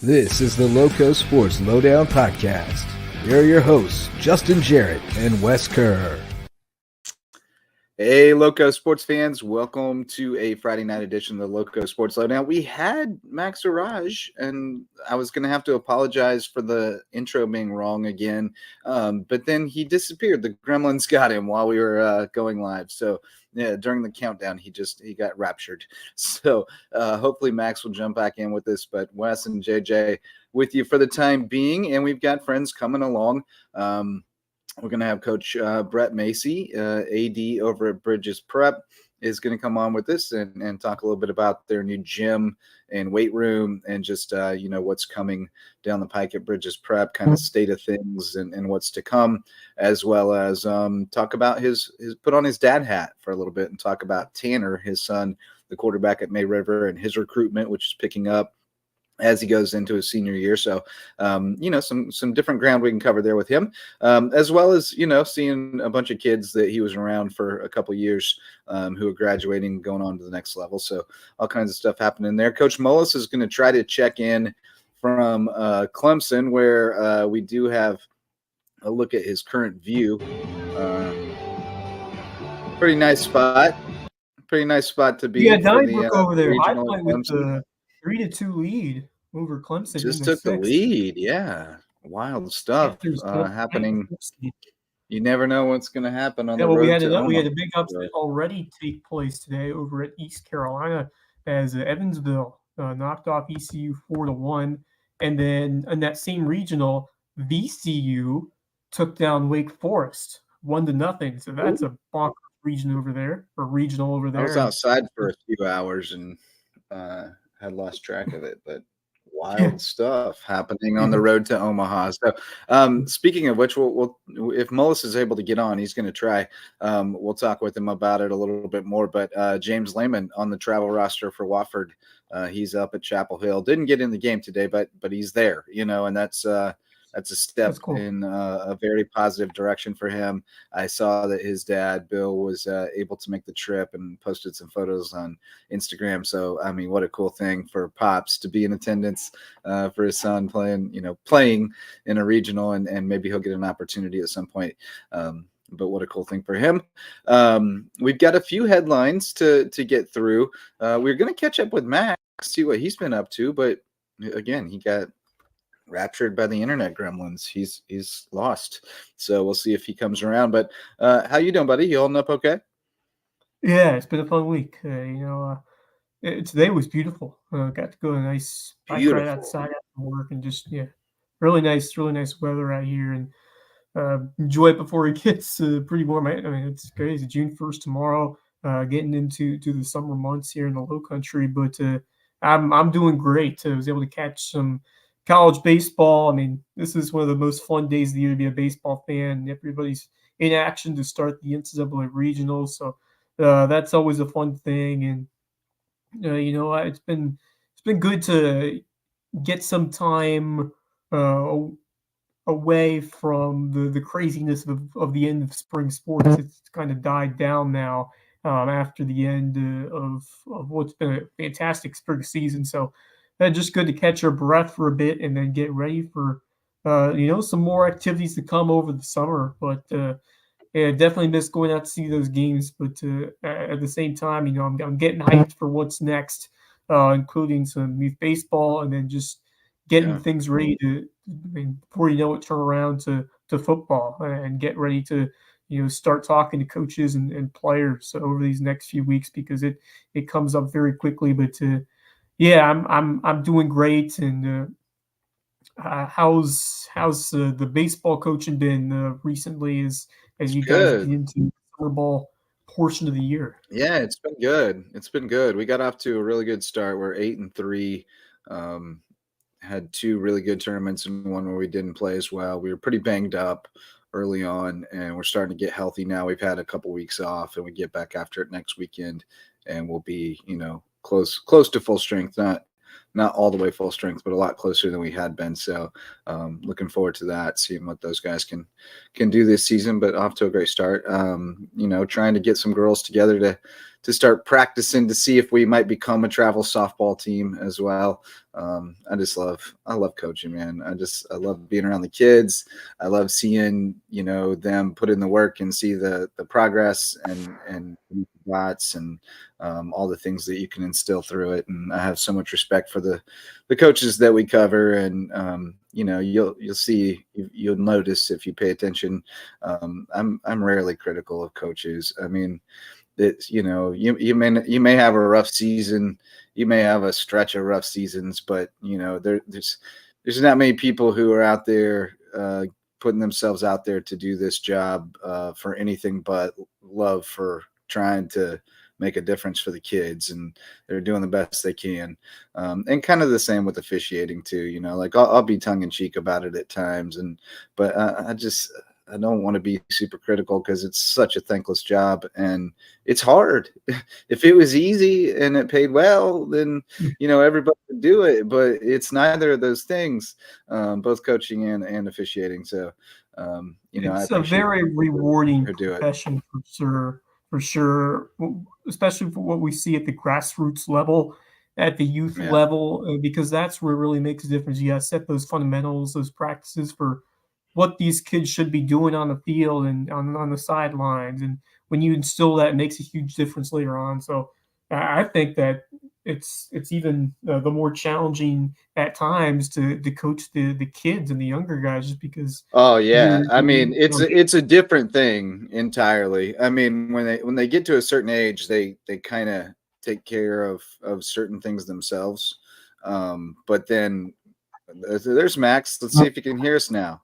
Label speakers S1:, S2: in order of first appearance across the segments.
S1: This is the LowcoSports Lowdown podcast. Here are your hosts, Justin Jarrett and Wes Kerr.
S2: Hey, Loco sports fans. Welcome to a Friday night edition of the Loco Sports Lowdown. We had Max Arraj, and I was going to have to apologize for the intro being wrong again, but then he disappeared. The gremlins got him while we were going live. So, yeah, during the countdown, he got raptured. So hopefully Max will jump back in with us, but Wes and JJ with you for the time being, and we've got friends coming along. We're going to have Coach Brett Macy, AD over at Bridges Prep, is going to come on with us and talk a little bit about their new gym and weight room and just, what's coming down the pike at Bridges Prep, kind of state of things and what's to come, as well as talk about his put on his dad hat for a little bit and talk about Tanner, his son, the quarterback at May River, and his recruitment, which is picking up as he goes into his senior year. So, some different ground we can cover there with him, as well as, seeing a bunch of kids that he was around for a couple years who are graduating, going on to the next level. So all kinds of stuff happening there. Coach Mullis is going to try to check in from Clemson, where we do have a look at his current view. Pretty nice spot to be.
S3: Yeah, Donnybrook over there. High Point with the 3-2 lead over Clemson.
S2: Just took the lead. Yeah. Wild stuff happening. You never know what's going to happen on the road.
S3: We had a big upset already take place today over at East Carolina as Evansville knocked off ECU 4-1. And then in that same regional, VCU took down Wake Forest 1-0. So that's a bonkers regional over there.
S2: I was outside for a few hours and had lost track of it, but wild stuff happening on the road to Omaha. So speaking of which, we'll if Mullis is able to get on, he's going to try. We'll talk with him about it a little bit more, but James Lehman on the travel roster for Wofford. He's up at Chapel Hill. Didn't get in the game today, but he's there, and that's a step in a very positive direction for him. I saw that his dad, Bill, was able to make the trip and posted some photos on Instagram. So, I mean, what a cool thing for Pops to be in attendance for his son playing in a regional, and maybe he'll get an opportunity at some point. But what a cool thing for him. We've got a few headlines to get through. We're going to catch up with Max, see what he's been up to. But, again, he got raptured by the internet gremlins. He's lost, so we'll see if he comes around. But how you doing, buddy? You holding up okay?
S3: Yeah, it's been a fun week. Today was beautiful. Got to go to a nice bike ride outside after work, and just really nice weather out here, and enjoy it before it gets pretty warm. I mean, it's crazy. June 1st tomorrow, getting into the summer months here in the Low Country, but I'm doing great. I was able to catch some college baseball. I mean, this is one of the most fun days of the year to be a baseball fan. Everybody's in action to start the NCAA regionals, so that's always a fun thing. And it's been good to get some time away from the craziness of the end of spring sports. It's kind of died down now after the end of what's been a fantastic spring season. So just good to catch your breath for a bit and then get ready for, some more activities to come over the summer. But definitely miss going out to see those games. But at the same time, I'm getting hyped for what's next, including some youth baseball, and then just getting things ready before you know it, turn around to football and get ready to start talking to coaches and players over these next few weeks, because it comes up very quickly. But I'm doing great. And how's the baseball coaching been recently as you guys get into the summer ball portion of the year?
S2: Yeah, it's been good. We got off to a really good start. We're 8-3. Had two really good tournaments and one where we didn't play as well. We were pretty banged up early on, and we're starting to get healthy now. We've had a couple weeks off, and we get back after it next weekend, and we'll be close to full strength, not all the way full strength, but a lot closer than we had been. So looking forward to that, seeing what those guys can do this season, but off to a great start. Trying to get some girls together to start practicing to see if we might become a travel softball team as well. I love coaching, man. I love being around the kids. I love seeing, them put in the work and see the progress and lots and all the things that you can instill through it. And I have so much respect for the coaches that we cover. And, you'll see, you'll notice if you pay attention. I'm rarely critical of coaches. I mean, it's, you may have a rough season, you may have a stretch of rough seasons, but there's not many people who are out there putting themselves out there to do this job for anything but love for trying to make a difference for the kids, and they're doing the best they can. And kind of the same with officiating too, like I'll be tongue in cheek about it at times, but I don't want to be super critical because it's such a thankless job and it's hard. If it was easy and it paid well, then, everybody would do it, but it's neither of those things, both coaching and officiating. So,
S3: it's a very rewarding profession for sure, especially for what we see at the grassroots level, at the youth level, because that's where it really makes a difference. You got to set those fundamentals, those practices for what these kids should be doing on the field and on the sidelines. And when you instill that, it makes a huge difference later on. So I think that it's even the more challenging at times to coach the kids and the younger guys, just because.
S2: Oh yeah. I mean, it's a different thing entirely. I mean, when they get to a certain age, they kind of take care of certain things themselves. But then there's Max. Let's see if you can hear us now.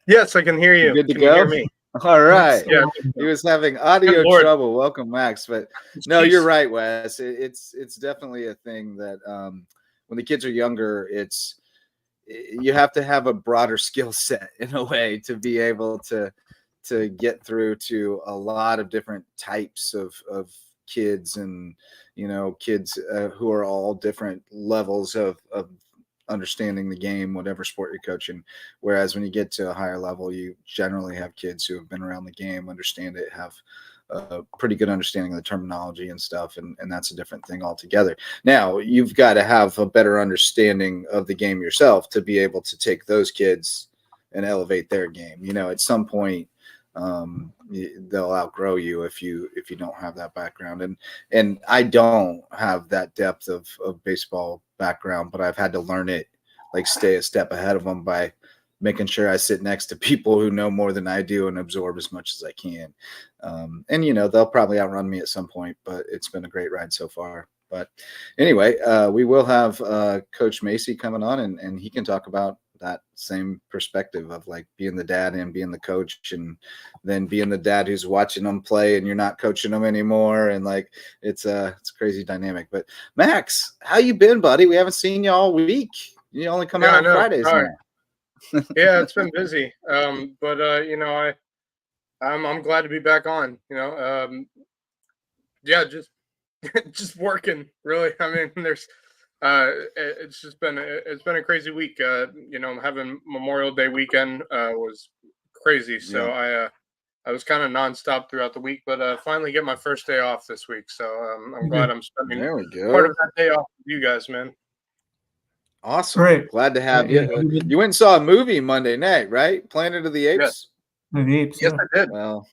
S4: Yes, I can hear you.
S2: Good to
S4: can
S2: go?
S4: You hear me?
S2: All right.
S4: Yeah.
S2: He was having audio trouble. Welcome, Max. But no, you're right, Wes. It's definitely a thing that when the kids are younger, you have to have a broader skill set in a way to be able to get through to a lot of different types of kids and kids who are all different levels of understanding the game, whatever sport you're coaching. Whereas when you get to a higher level, you generally have kids who have been around the game, understand it, have a pretty good understanding of the terminology and stuff. And that's a different thing altogether. Now you've got to have a better understanding of the game yourself to be able to take those kids and elevate their game. At some point, they'll outgrow you if you don't have that background. And I don't have that depth of baseball background, but I've had to learn it, like stay a step ahead of them by making sure I sit next to people who know more than I do and absorb as much as I can. And they'll probably outrun me at some point, but it's been a great ride so far. But anyway, we will have Coach Macy coming on, and he can talk about that same perspective of like being the dad and being the coach, and then being the dad who's watching them play and you're not coaching them anymore. And like, it's a crazy dynamic. But Max, how you been, buddy? We haven't seen you all week. You only come out on Fridays now.
S4: Yeah, it's been busy. But I'm glad to be back on, just working really. I mean, there's, it's been a crazy week. Having Memorial Day weekend was crazy. So I was kind of nonstop throughout the week, but finally get my first day off this week. So I'm glad I'm spending part of that day off with you guys, man.
S2: Awesome. Great. Glad to have you. You went and saw a movie Monday night, right? Planet of the Apes?
S4: Yes.
S3: The Apes.
S4: Yes, I did.
S2: Well,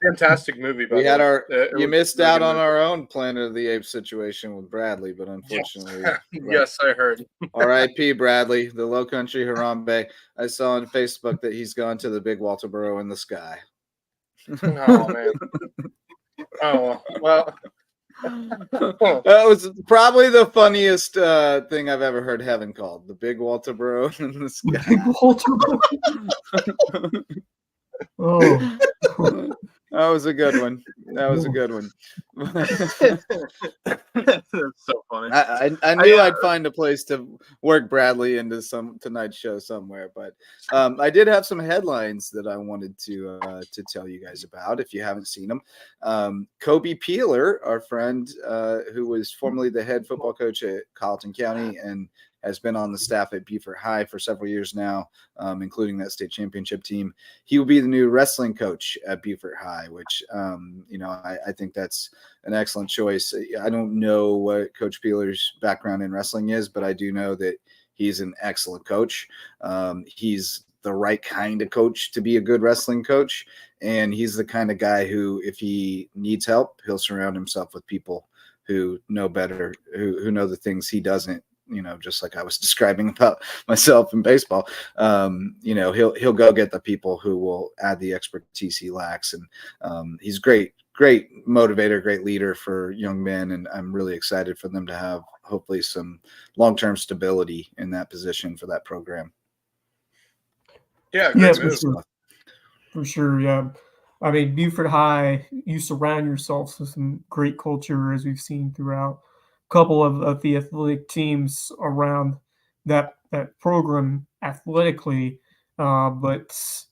S4: fantastic movie.
S2: We had you missed out on our own Planet of the Apes situation with Bradley, but unfortunately,
S4: yes, I heard.
S2: R.I.P. Bradley, the Low Country Harambe. I saw on Facebook that he's gone to the big Walterboro in the sky.
S4: Oh man. Oh well.
S2: That was probably the funniest thing I've ever heard heaven called, the big Walterboro in the sky.
S3: Big Walterboro.
S2: Oh. That was a good one.
S4: That's so funny.
S2: I knew I'd find a place to work Bradley into tonight's show somewhere, but I did have some headlines that I wanted to tell you guys about if you haven't seen them. Kobe Peeler, our friend, who was formerly the head football coach at Colleton County and has been on the staff at Beaufort High for several years now, including that state championship team. He will be the new wrestling coach at Beaufort High, which, I think that's an excellent choice. I don't know what Coach Peeler's background in wrestling is, but I do know that he's an excellent coach. He's the right kind of coach to be a good wrestling coach. And he's the kind of guy who, if he needs help, he'll surround himself with people who know better, who know the things he doesn't. Just like I was describing about myself in baseball, he'll go get the people who will add the expertise he lacks. And he's great motivator, great leader for young men. And I'm really excited for them to have hopefully some long-term stability in that position for that program.
S4: Yeah.
S3: For sure. Yeah. I mean, Beaufort High, you surround yourself with some great culture, as we've seen throughout couple of the athletic teams around that program athletically, but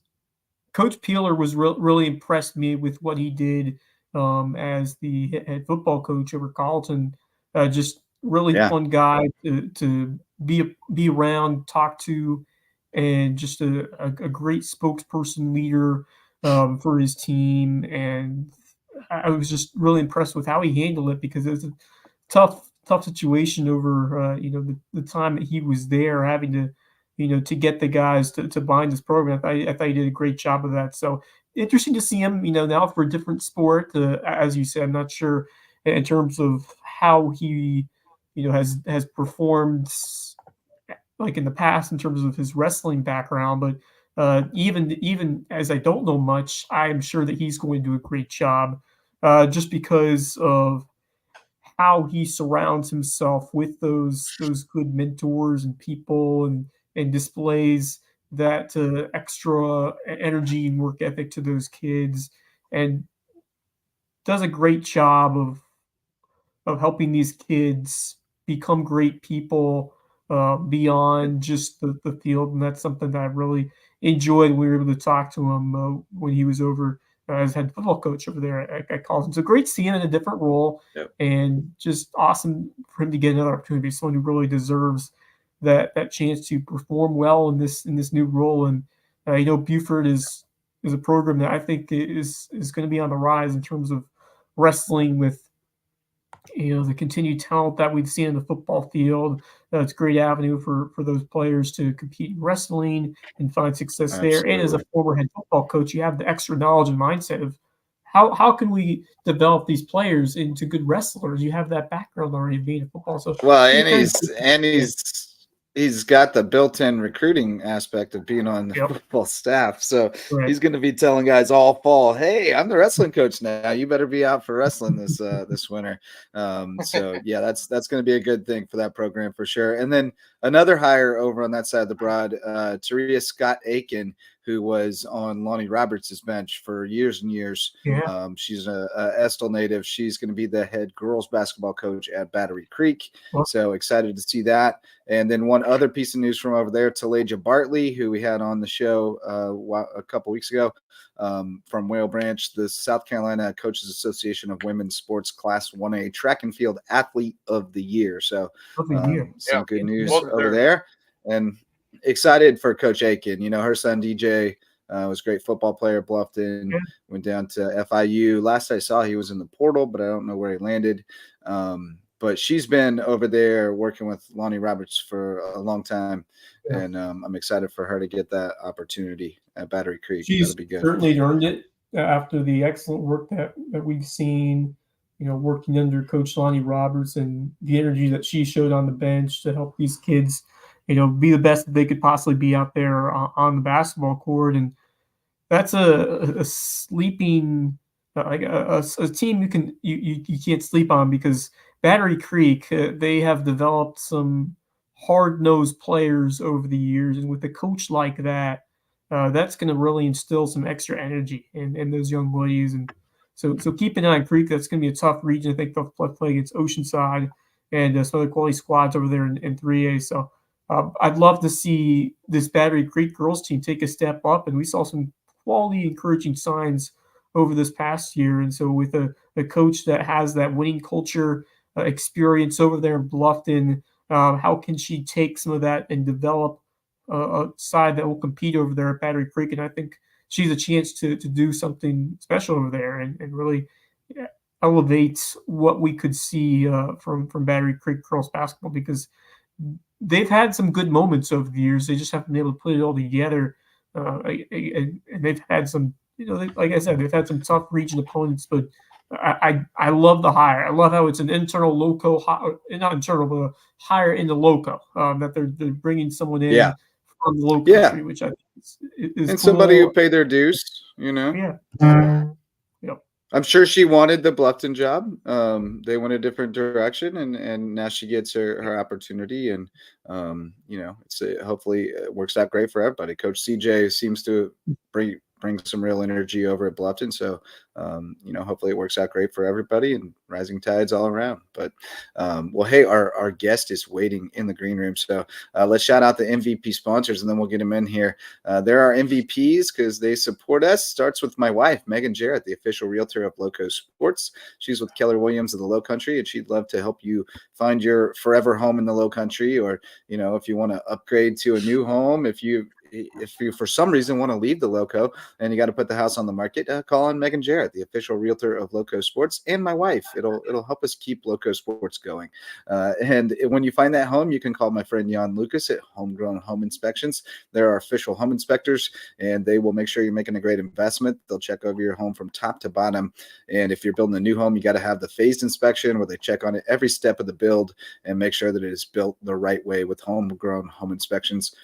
S3: Coach Peeler was really impressed me with what he did as the head football coach over Colleton. Just really fun guy to be around, talk to, and just a great spokesperson leader for his team. And I was just really impressed with how he handled it, because it was a tough situation over the time that he was there, having to get the guys to bind this program. I thought he did a great job of that. So interesting to see him now for a different sport. As you said, I'm not sure in terms of how he has performed like in the past in terms of his wrestling background, but even as I don't know much, I'm sure that he's going to do a great job, just because of how he surrounds himself with those good mentors and people, and displays that extra energy and work ethic to those kids, and does a great job of helping these kids become great people beyond just the field. And that's something that I really enjoyed when we were able to talk to him when he was over as head football coach over there at Colleton. So great seeing him in a different role, and just awesome for him to get another opportunity. Someone who really deserves that chance to perform well in this new role. And Beaufort is a program that I think is going to be on the rise in terms of wrestling, with the continued talent that we've seen in the football field. It's a great avenue for those players to compete in wrestling and find success there. And as a former head football coach, you have the extra knowledge and mindset of how can we develop these players into good wrestlers. You have that background already being in football. So
S2: he's got the built-in recruiting aspect of being on the football staff. So he's going to be telling guys all fall, hey, I'm the wrestling coach now. You better be out for wrestling this winter. So yeah, that's going to be a good thing for that program for sure. And then another hire over on that side of the broad, Taria Scott Aiken, who was on Lonnie Roberts' bench for years and years. She's a Estill native. She's going to be the head girls basketball coach at Battery Creek. So excited to see that. And then one other piece of news from over there, Talaja Bartley, who we had on the show a couple weeks ago, from Whale Branch, the South Carolina Coaches Association of Women's Sports Class 1A Track and Field Athlete of the Year. So some good news over there. And excited for Coach Aiken. Her son DJ was a great football player at Bluffton, went down to FIU. Last I saw, he was in the portal, but I don't know where he landed. But she's been over there working with Lonnie Roberts for a long time, and I'm excited for her to get that opportunity at Battery Creek.
S3: She's
S2: be good.
S3: Certainly earned it after the excellent work that we've seen, working under Coach Lonnie Roberts, and the energy that she showed on the bench to help these kids be the best that they could possibly be out there on the basketball court. And that's a sleeping, like a team you can't sleep on, because Battery Creek, they have developed some hard-nosed players over the years. And with a coach like that, that's going to really instill some extra energy in those young ladies. And So keep an eye on Creek. That's going to be a tough region. I think they'll play against Oceanside and some other quality squads over there in 3A. So I'd love to see this Battery Creek girls team take a step up, and we saw some quality encouraging signs over this past year. And so with a coach that has that winning culture experience over there in Bluffton, how can she take some of that and develop a side that will compete over there at Battery Creek? And I think she's a chance to do something special over there and really elevate what we could see from Battery Creek girls basketball, because they've had some good moments over the years. They just haven't been able to put it all together. And they've had some, like I said, they've had some tough region opponents, but I love the hire. I love how it's an internal Lowco, not internal, but a hire in the Lowco, that they're bringing someone in from the low country, which I think is
S2: and
S3: cool.
S2: somebody who paid their dues, Yeah.
S3: Yep.
S2: I'm sure she wanted the Bluffton job. They went a different direction, and now she gets her opportunity, and hopefully it works out great for everybody. Coach CJ seems to bring some real energy over at Bluffton, so hopefully it works out great for everybody and rising tides all around. But well, hey, our guest is waiting in the green room, so let's shout out the MVP sponsors, and then we'll get them in here. There are MVPs because they support us. Starts with my wife, Megan Jarrett, the official realtor of Lowco Sports. She's with Keller Williams of the Low Country, and she'd love to help you find your forever home in the Low Country, or if you want to upgrade to a new home, if you for some reason want to leave the Lowco and you got to put the house on the market, call on Megan Jarrett, the official realtor of Lowco Sports, and my wife. It'll help us keep Lowco Sports going. And when you find that home, you can call my friend Jan Lucas at Homegrown Home Inspections. They're our official home inspectors, and they will make sure you're making a great investment. They'll check over your home from top to bottom. And if you're building a new home, you got to have the phased inspection where they check on it every step of the build and make sure that it is built the right way with Homegrown Home Inspections.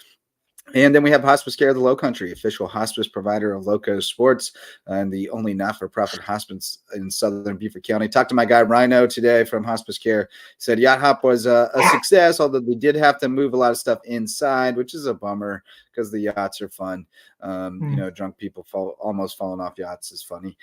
S2: And then we have Hospice Care of the Low Country, official hospice provider of Lowco Sports, and the only not-for-profit hospice in Southern Beaufort County. Talked to my guy Rhino today from Hospice Care. Said Yacht Hop was a success, although they did have to move a lot of stuff inside, which is a bummer because the yachts are fun. Drunk people almost falling off yachts is funny.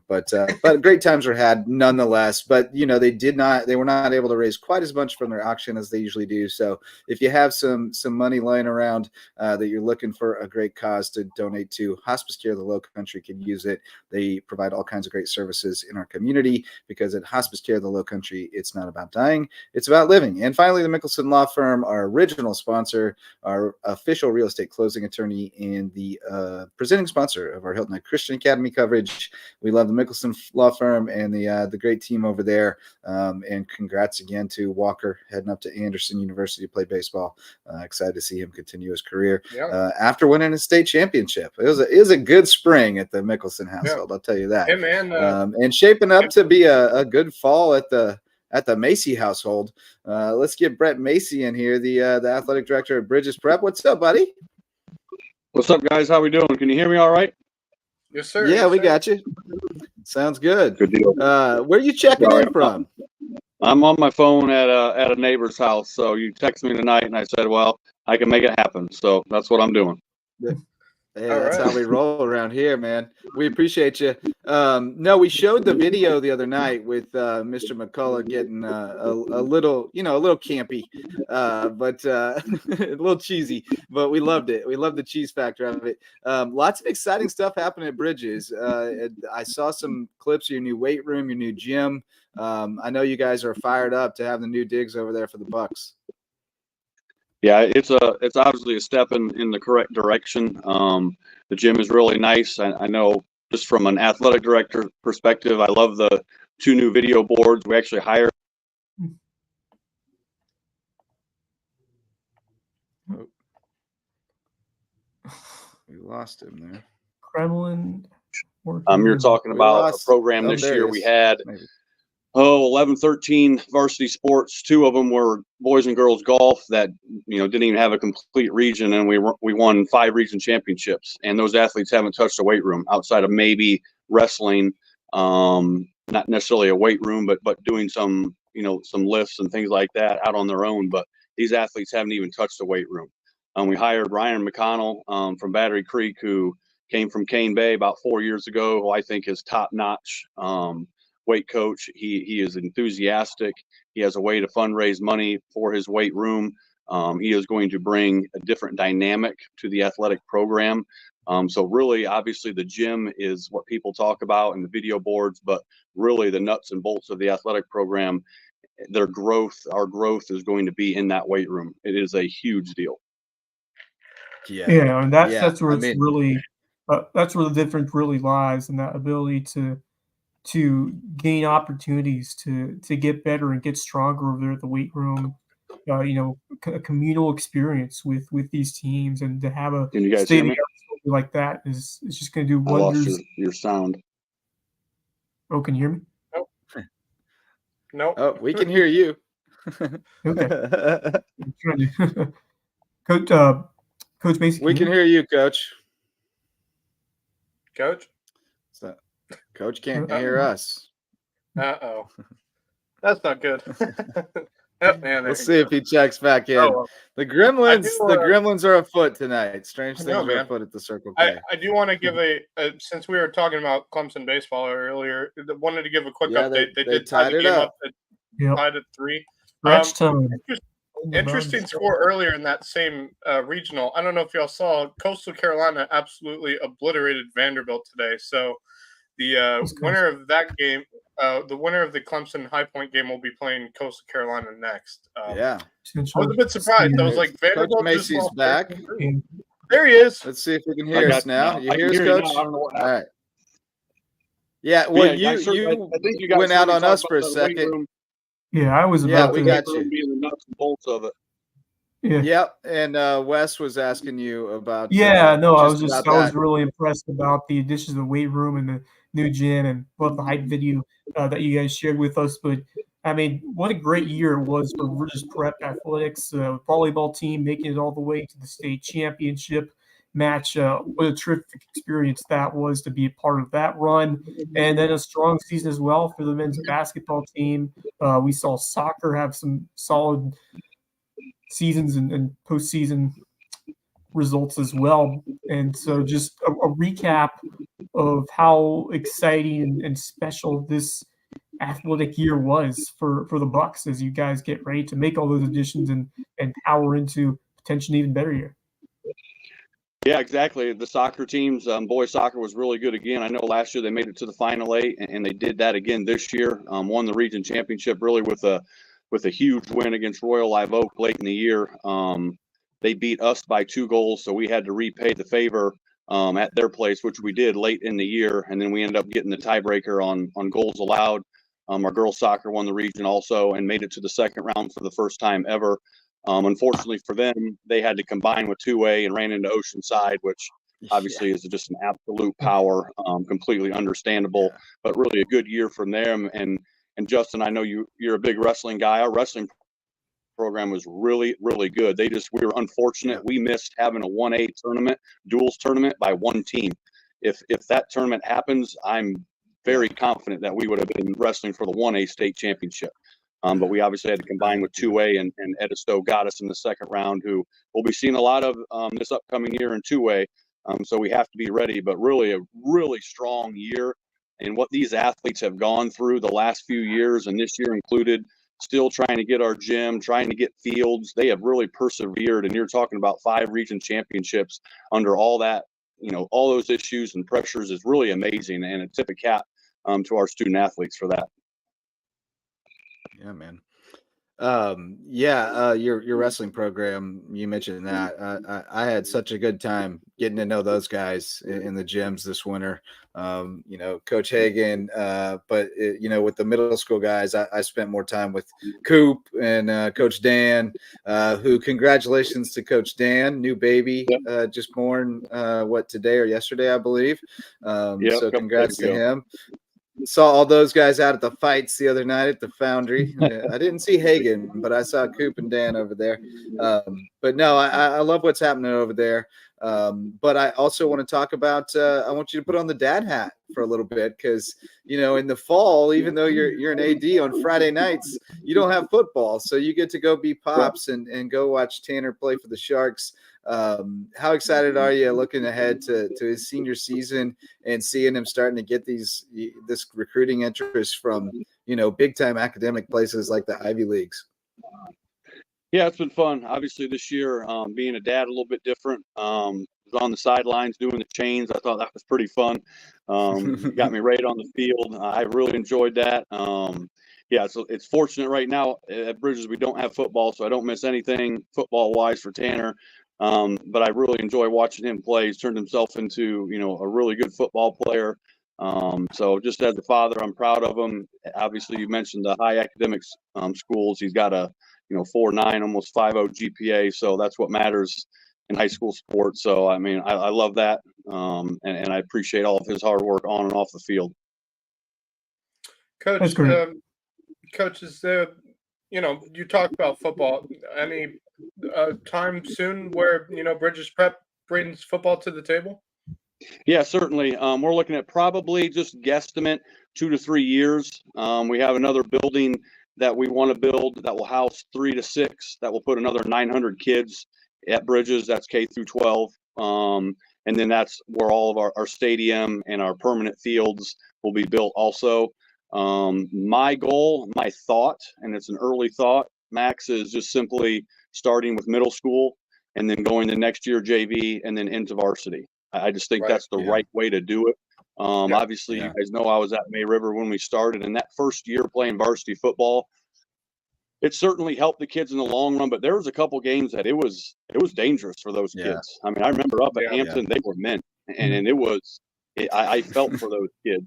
S2: But great times were had nonetheless. But they were not able to raise quite as much from their auction as they usually do. So if you have some money lying around that you're looking for a great cause to donate to, Hospice Care of the Low Country can use it. They provide all kinds of great services in our community, because at Hospice Care of the Low Country, it's not about dying, it's about living. And finally, the Mickelson Law Firm, our original sponsor, our official real estate closing attorney, and the presenting sponsor of our Hilton Head Christian Academy coverage. We love the Mickelson Law Firm and the great team over there. And congrats again to Walker heading up to Anderson University to play baseball. Excited to see him continue his career after winning a state championship. It was a good spring at the Mickelson household, I'll tell you that.
S4: Hey, man,
S2: and shaping up to be a good fall at the Macy household. Let's get Brett Macy in here, the athletic director of Bridges Prep. What's up, buddy?
S5: What's up, guys? How we doing? Can you hear me all right?
S4: Yes, sir.
S2: Yeah,
S4: yes,
S2: we
S4: sir.
S2: got you. Sounds good.
S5: Good deal.
S2: Where are you checking in from?
S5: I'm on my phone at a neighbor's house. So you texted me tonight, and I said, well, I can make it happen. So that's what I'm doing.
S2: Hey, that's how we roll around here, man. We appreciate you. No, we showed the video the other night with Mr. McCullough getting a little campy, but a little cheesy. But we loved it. We loved the cheese factor of it. Lots of exciting stuff happening at Bridges. I saw some clips of your new weight room, your new gym. I know you guys are fired up to have the new digs over there for the Bucks.
S5: Yeah, it's obviously a step in the correct direction. The gym is really nice. I know just from an athletic director perspective, I love the 2 new video boards. We actually hired.
S2: Oh. We lost him there.
S3: Kremlin.
S5: You're talking about a program this year we had. Maybe. 11, 13 varsity sports. 2 of them were boys and girls golf that, didn't even have a complete region. And we won 5 region championships. And those athletes haven't touched a weight room outside of maybe wrestling, not necessarily a weight room, but doing some lifts and things like that out on their own. But these athletes haven't even touched a weight room. We hired Ryan McConnell from Battery Creek, who came from Cane Bay about 4 years ago, who I think is top-notch weight coach. He is enthusiastic. He has a way to fundraise money for his weight room. He is going to bring a different dynamic to the athletic program. So really, obviously, the gym is what people talk about and the video boards, but really the nuts and bolts of the athletic program, our growth is going to be in that weight room. It is a huge deal.
S3: Yeah, and that's where it's really that's where the difference really lies, in that ability to gain opportunities to get better and get stronger over there at the weight room. A communal experience with these teams, and to have a stadium like that is just going to do wonders.
S5: I lost your sound.
S3: Oh, can you hear me?
S4: Nope.
S2: Oh, we can hear you.
S3: Okay. Coach Macy.
S2: We can hear you, Coach.
S4: Coach?
S2: So, Coach can't hear us.
S4: Uh-oh. That's not good. Oh, man,
S2: we'll see if he checks back in. The Gremlins are afoot tonight. Strange things are afoot at the Circle K.
S4: I do want to give since we were talking about Clemson baseball earlier, wanted to give a quick update. They did tie the game up. Tied at 3. Interesting score earlier in that same regional. I don't know if y'all saw, Coastal Carolina absolutely obliterated Vanderbilt today. So the winner of that game, the winner of the Clemson High Point game, will be playing Coastal Carolina next. I was a bit surprised. I was like, Vanderbilt
S2: Coach Macy's back.
S4: There he is.
S2: Let's see if we can hear us now. You hear us, Coach? All right. Yeah, well, you went out on us for a second.
S3: Yeah, I was about
S2: we got you.
S5: Be the nuts and bolts of it.
S3: Yeah.
S2: Yep. And Wes was asking you about.
S3: I was really impressed about the additions of the weight room and the new gym, and both the hype video that you guys shared with us. But I mean, what a great year it was for Virtus Prep Athletics. Volleyball team making it all the way to the state championship match. What a terrific experience that was to be a part of that run. And then a strong season as well for the men's basketball team. We saw soccer have some solid seasons and postseason results as well. And so just a recap of how exciting and special this athletic year was for the Bucks as you guys get ready to make all those additions and power into potentially even better year.
S5: Yeah, exactly. The soccer teams, boys soccer was really good again. I know last year they made it to the Final Eight, and they did that again this year. Won the region championship really with a huge win against Royal Live Oak late in the year. They beat us by 2 goals, so we had to repay the favor at their place, which we did late in the year, and then we ended up getting the tiebreaker on goals allowed. Our girls soccer won the region also and made it to the second round for the first time ever. Unfortunately for them, they had to combine with 2A and ran into Oceanside, which obviously is just an absolute power, completely understandable, but really a good year from them. And Justin, I know you're a big wrestling guy. Our wrestling program was really, really good. We were unfortunate. We missed having a 1A tournament, duals tournament by 1 team. If that tournament happens, I'm very confident that we would have been wrestling for the 1A state championship. But we obviously had to combine with 2A, and Edisto got us in the second round, who we'll be seeing a lot of this upcoming year in 2A. So we have to be ready, but really a really strong year. And what these athletes have gone through the last few years, and this year included, still trying to get our gym, trying to get fields. They have really persevered, and you're talking about 5 region championships under all that, all those issues and pressures is really amazing, and a tip of cap to our student athletes for that.
S2: Yeah, man. Your wrestling program, you mentioned that. I had such a good time getting to know those guys in the gyms this winter. Coach Hagan, but with the middle school guys, I spent more time with Coop and Coach Dan, who, congratulations to Coach Dan, new baby, just born, today or yesterday, I believe. So congrats to him. Saw all those guys out at the fights the other night at the Foundry. I didn't see Hagan, but I saw Coop and Dan over there. But no, I love what's happening over there. But I also want to talk about, I want you to put on the dad hat for a little bit, because, in the fall, even though you're an AD on Friday nights, you don't have football. So you get to go be pops and go watch Tanner play for the Sharks. How excited are you looking ahead to his senior season and seeing him starting to get this recruiting interest from, big time academic places like the Ivy Leagues?
S5: Yeah, it's been fun. Obviously this year, being a dad, a little bit different. Was on the sidelines doing the chains. I thought that was pretty fun. Got me right on the field. I really enjoyed that. Yeah, so it's fortunate right now at Bridges we don't have football, so I don't miss anything football-wise for Tanner. But I really enjoy watching him play. He's turned himself into, a really good football player. So just as a father, I'm proud of him. Obviously, you mentioned the high academics schools. He's got a 4.9, almost 5.0 GPA. So that's what matters in high school sports. So, I mean, I love that. And I appreciate all of his hard work on and off the field.
S4: Coach, Coach, is there, you talk about football. Any time soon where, Bridges Prep brings football to the table?
S5: Yeah, certainly. We're looking at probably just guesstimate 2 to 3 years. We have another building that we want to build that will house 3 to 6, that will put another 900 kids at Bridges. That's K through 12. And then that's where all of our stadium and our permanent fields will be built also. My goal, my thought, and it's an early thought, Max, is just simply starting with middle school and then going to next year JV and then into varsity. I just think that's the right way to do it. Obviously, you guys know I was at May River when we started, and that first year playing varsity football, it certainly helped the kids in the long run. But there was a couple games that it was dangerous for those kids. I mean, I remember up at Hampton, they were men, and I felt for those kids.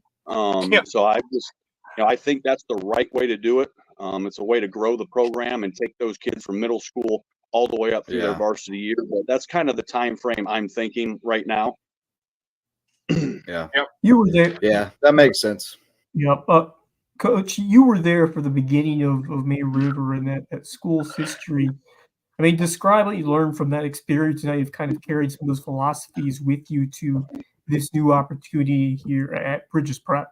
S5: So I just, I think that's the right way to do it. It's a way to grow the program and take those kids from middle school all the way up through their varsity year. But that's kind of the time frame I'm thinking right now.
S3: You were there.
S2: Yeah, that makes sense.
S3: Yep. Coach, you were there for the beginning of May River and that school's history. I mean, describe what you learned from that experience and how you've kind of carried some of those philosophies with you to this new opportunity here at Bridges Prep.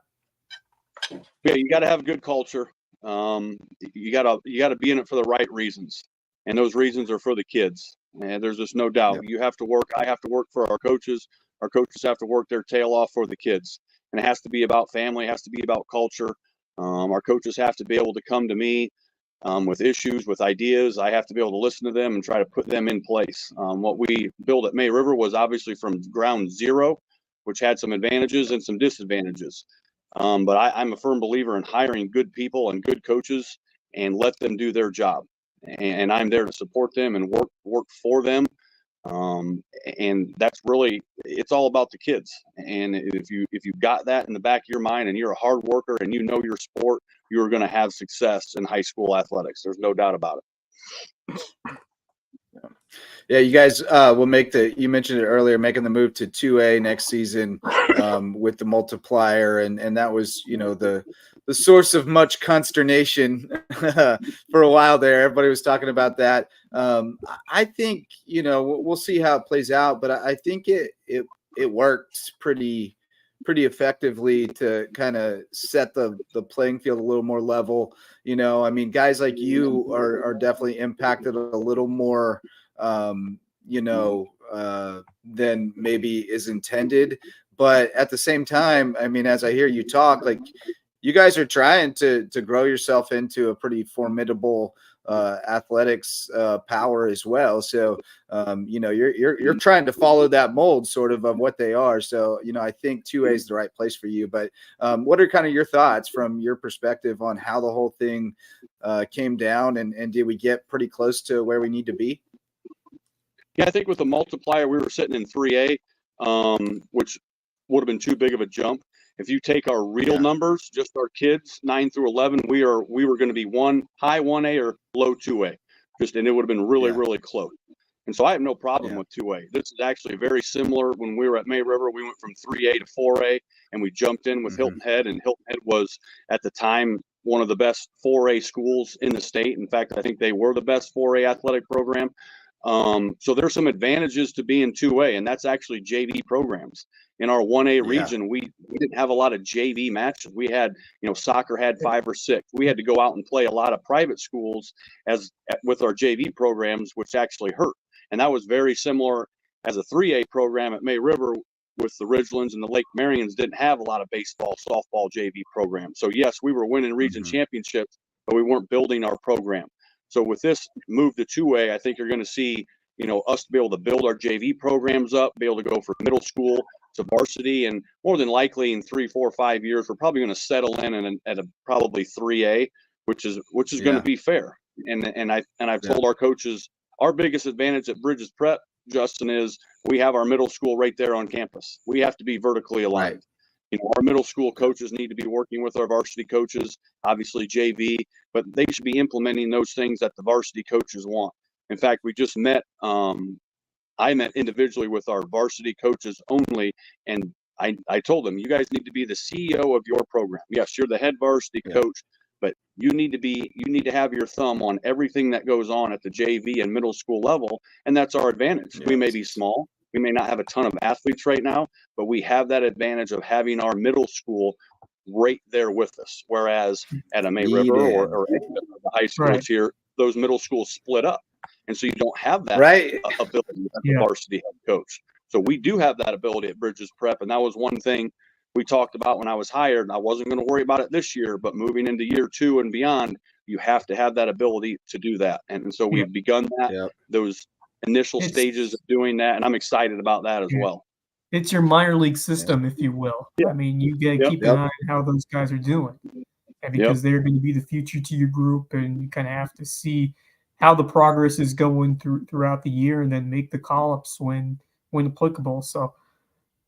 S5: Yeah, you got to have a good culture. You got to be in it for the right reasons, and those reasons are for the kids. And there's just no doubt. You have to work. I have to work for our coaches. Our coaches have to work their tail off for the kids, and it has to be about family. It has to be about culture. Our coaches have to be able to come to me with issues, with ideas. I have to be able to listen to them and try to put them in place. What we built at May River was obviously from ground zero, which had some advantages and some disadvantages. But I'm a firm believer in hiring good people and good coaches and let them do their job. And I'm there to support them and work for them. And that's really, it's all about the kids. And if you've got that in the back of your mind and you're a hard worker and you know your sport, you're going to have success in high school athletics. There's no doubt about it.
S2: Yeah, you guys will you mentioned it earlier, making the move to 2A next season with the multiplier. And that was, the source of much consternation for a while there. Everybody was talking about that. I think, we'll see how it plays out, but I think it worked pretty effectively to kind of set the playing field a little more level. I mean, guys like you are definitely impacted a little more, than maybe is intended. But at the same time, I mean, as I hear you talk, like you guys are trying to grow yourself into a pretty formidable athletics power as well. So, you're trying to follow that mold sort of what they are. So, I think 2A is the right place for you. But what are kind of your thoughts from your perspective on how the whole thing came down and did we get pretty close to where we need to be?
S5: Yeah, I think with the multiplier, we were sitting in 3A, which would have been too big of a jump. If you take our real numbers, just our kids, 9 through 11, we were going to be high 1A or low 2A, and it would have been really, really close. And so I have no problem with 2A. This is actually very similar. When we were at May River, we went from 3A to 4A, and we jumped in with Hilton Head, and Hilton Head was at the time one of the best 4A schools in the state. In fact, I think they were the best 4A athletic program. So there's some advantages to being 2A, and that's actually JV programs. In our 1A region, we didn't have a lot of JV matches. We had, soccer had 5 or 6. We had to go out and play a lot of private schools with our JV programs, which actually hurt. And that was very similar as a 3A program at May River with the Ridgelands and the Lake Marions didn't have a lot of baseball, softball, JV programs. So yes, we were winning region championships, but we weren't building our program. So with this move to 2A, I think you're going to see, us be able to build our JV programs up, be able to go from middle school to varsity, and more than likely in 3, 4, 5 years, we're probably going to settle in at a probably 3A, which is going to be fair. And I've told our coaches, our biggest advantage at Bridges Prep, Justin, is we have our middle school right there on campus. We have to be vertically aligned. Right. Our middle school coaches need to be working with our varsity coaches, obviously JV, but they should be implementing those things that the varsity coaches want. In fact, we just met, I met individually with our varsity coaches only, and I told them, you guys need to be the CEO of your program. Yes, you're the head varsity coach, but you need to have your thumb on everything that goes on at the JV and middle school level, and that's our advantage. Yes. We may be small, we may not have a ton of athletes right now, but we have that advantage of having our middle school right there with us. Whereas at a May River or any of the high schools here, those middle schools split up, and so you don't have that ability as a varsity head coach. So we do have that ability at Bridges Prep, and that was one thing we talked about when I was hired. I wasn't going to worry about it this year, but moving into year 2 and beyond, you have to have that ability to do that. And so we've begun that, those initial stages of doing that, and I'm excited about that as well.
S3: It's your minor league system, if you will. I mean, you got to keep an eye on how those guys are doing, and because they're going to be the future to your group, and you kind of have to see how the progress is going throughout the year, and then make the call-ups when applicable. So,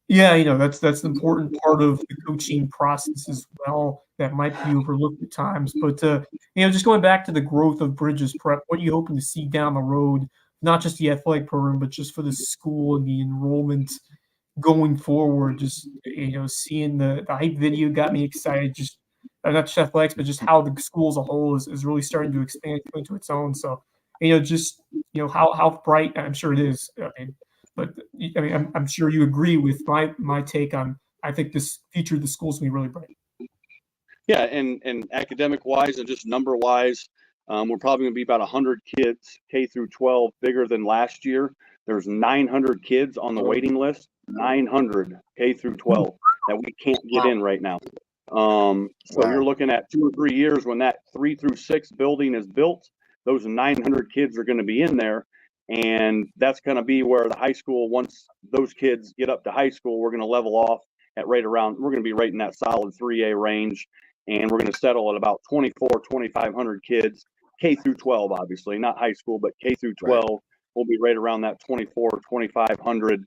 S3: that's an important part of the coaching process as well that might be overlooked at times. But, just going back to the growth of Bridges Prep, what are you hoping to see down the road, not just the athletic program, but just for the school and the enrollment going forward? Just, seeing the hype video got me excited, just not just athletics, but just how the school as a whole is really starting to expand into its own. So, how bright, I'm sure it is. But I'm sure you agree with my take on. I think this future of the school is going to be really bright.
S5: Yeah, and academic wise and just number wise, we're probably going to be about 100 kids K through 12 bigger than last year. There's 900 kids on the waiting list, 900 K through 12 that we can't get in right now. So you're looking at 2 or 3 years when that 3 through 6 building is built. Those 900 kids are going to be in there. And that's going to be where the high school, once those kids get up to high school, we're going to level off at we're going to be right in that solid 3A range. And we're going to settle at about 2,500 kids, K through 12, obviously, not high school, but K through 12 will be right around that 2,500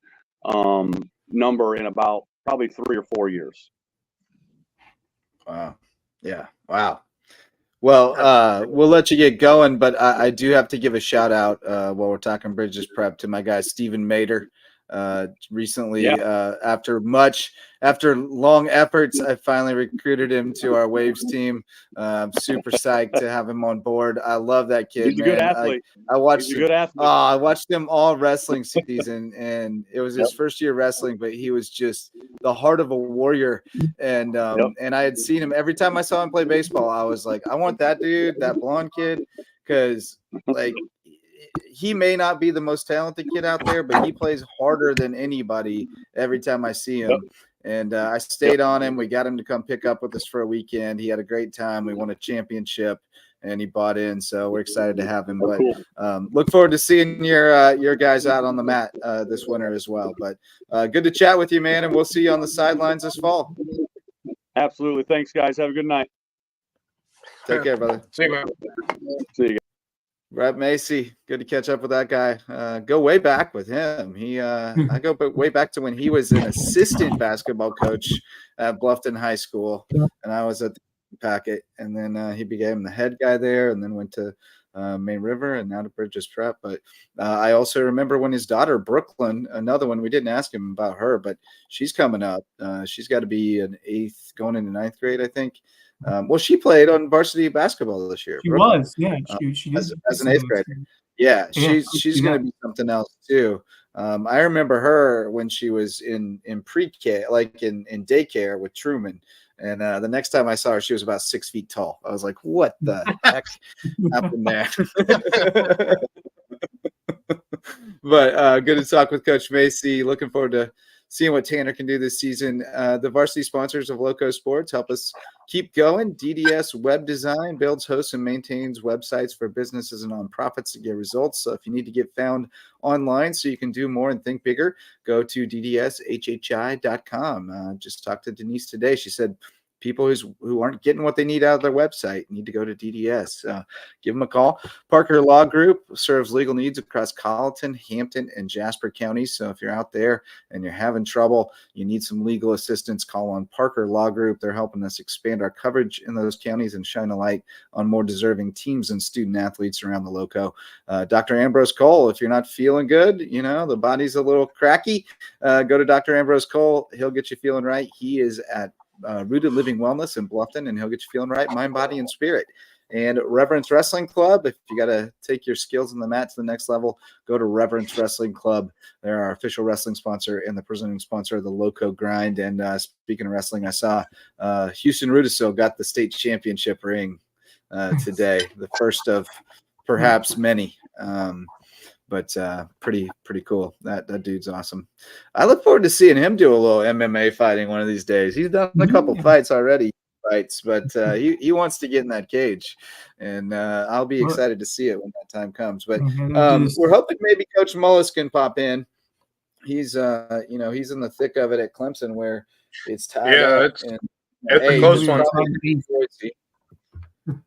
S5: number in about probably 3 or 4 years.
S2: Wow. Yeah. Wow. Well, we'll let you get going, but I do have to give a shout out while we're talking Bridges Prep to my guy Stephen Mater. Recently, after long efforts, I finally recruited him to our Waves team. I'm super psyched to have him on board. I love that kid.
S5: He's a good athlete.
S2: I watched him all wrestling season, and it was his first year wrestling, but he was just the heart of a warrior. And and I had seen him every time I saw him play baseball. I was like, I want that dude, that blonde kid, because he may not be the most talented kid out there, but he plays harder than anybody every time I see him. And I stayed on him. We got him to come pick up with us for a weekend. He had a great time. We won a championship, and he bought in. So we're excited to have him. But look forward to seeing your guys out on the mat this winter as well. But good to chat with you, man, and we'll see you on the sidelines this fall.
S5: Absolutely. Thanks, guys. Have a good night.
S2: Take care, brother.
S4: See you, man.
S5: See you guys.
S2: Brett Macy, good to catch up with that guy. Go way back with him. I go way back to when he was an assistant basketball coach at Bluffton High School, and I was at the Packet. And then he became the head guy there, and then went to May River, and now to Bridges Prep. But I also remember when his daughter Brooklyn, another one, we didn't ask him about her, but she's coming up. She's got to be an 8th, going into 9th grade, I think. Well, she played on varsity basketball this year.
S3: She was, yeah. She
S2: as an 8th grader. Yeah, she's going to be something else too. I remember her when she was in pre-K, like in daycare with Truman. And the next time I saw her, she was about 6 feet tall. I was like, what the heck happened there? But good to talk with Coach Macy. Looking forward to seeing what Tanner can do this season. The varsity sponsors of Lowco Sports help us keep going. DDS Web Design builds, hosts, and maintains websites for businesses and nonprofits to get results. So if you need to get found online so you can do more and think bigger, go to ddshhi.com. Just talked to Denise today. She said people who aren't getting what they need out of their website need to go to DDS. Give them a call. Parker Law Group serves legal needs across Colleton, Hampton, and Jasper counties. So if you're out there and you're having trouble, you need some legal assistance, call on Parker Law Group. They're helping us expand our coverage in those counties and shine a light on more deserving teams and student athletes around the Lowco. Dr. Ambrose Cole, if you're not feeling good, the body's a little cracky, go to Dr. Ambrose Cole. He'll get you feeling right. He is at Rooted Living Wellness in Bluffton, and he'll get you feeling right, mind, body, and spirit. And Reverence Wrestling Club, if you got to take your skills on the mat to the next level, go to Reverence Wrestling Club. They're our official wrestling sponsor and the presenting sponsor of the Lowco Grind. And speaking of wrestling, I saw Houston Rudisil got the state championship ring today, the first of perhaps many. But pretty cool. That dude's awesome. I look forward to seeing him do a little MMA fighting one of these days. He's done a couple fights already, but he wants to get in that cage, and I'll be excited to see it when that time comes. But we're hoping maybe Coach Mullis can pop in. He's he's in the thick of it at Clemson where it's tied up.
S4: It's a close one.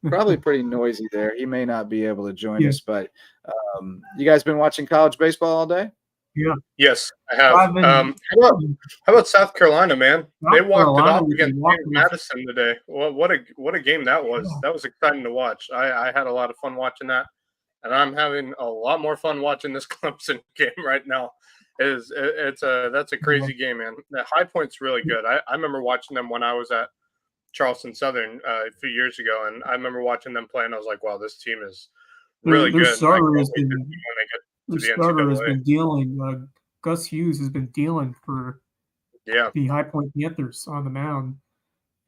S2: Probably pretty noisy there. He may not be able to join us, but you guys been watching college baseball all day?
S3: Yeah.
S4: Yes, I have. How about South Carolina, man? They walked it off against Madison today. What a game that was. That was exciting to watch. I had a lot of fun watching that, and I'm having a lot more fun watching this Clemson game right now. That's a crazy game, man. The High Point's really good. I remember watching them when I was at Charleston Southern a few years ago, and I remember watching them play, and I was like, wow, this team is really good. Their starter has
S3: been dealing. Gus Hughes has been dealing for the High Point Panthers on the mound,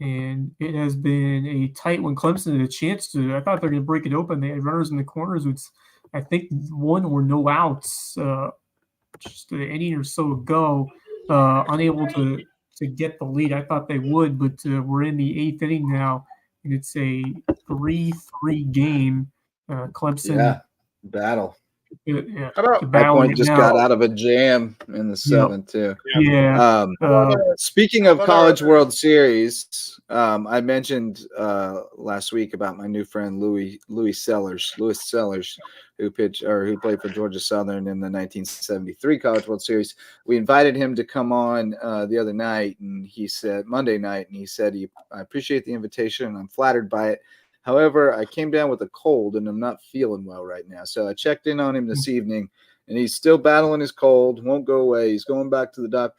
S3: and it has been a tight one. Clemson had a chance to. I thought they were going to break it open. They had runners in the corners, which I think one or no outs, just an inning or so ago, unable to get the lead. I thought they would, but we're in the eighth inning now, and it's a 3-3 game. Clemson
S2: battle.
S3: High
S2: Point just got out of a jam in the seventh too.
S3: Yeah.
S2: Speaking of College World Series, I mentioned last week about my new friend Louis Sellers, who played for Georgia Southern in the 1973 College World Series. We invited him to come on the other night, and he said Monday night, and he said I appreciate the invitation and I'm flattered by it. However, I came down with a cold and I'm not feeling well right now. So I checked in on him this evening, and he's still battling his cold, won't go away. He's going back to the doctor.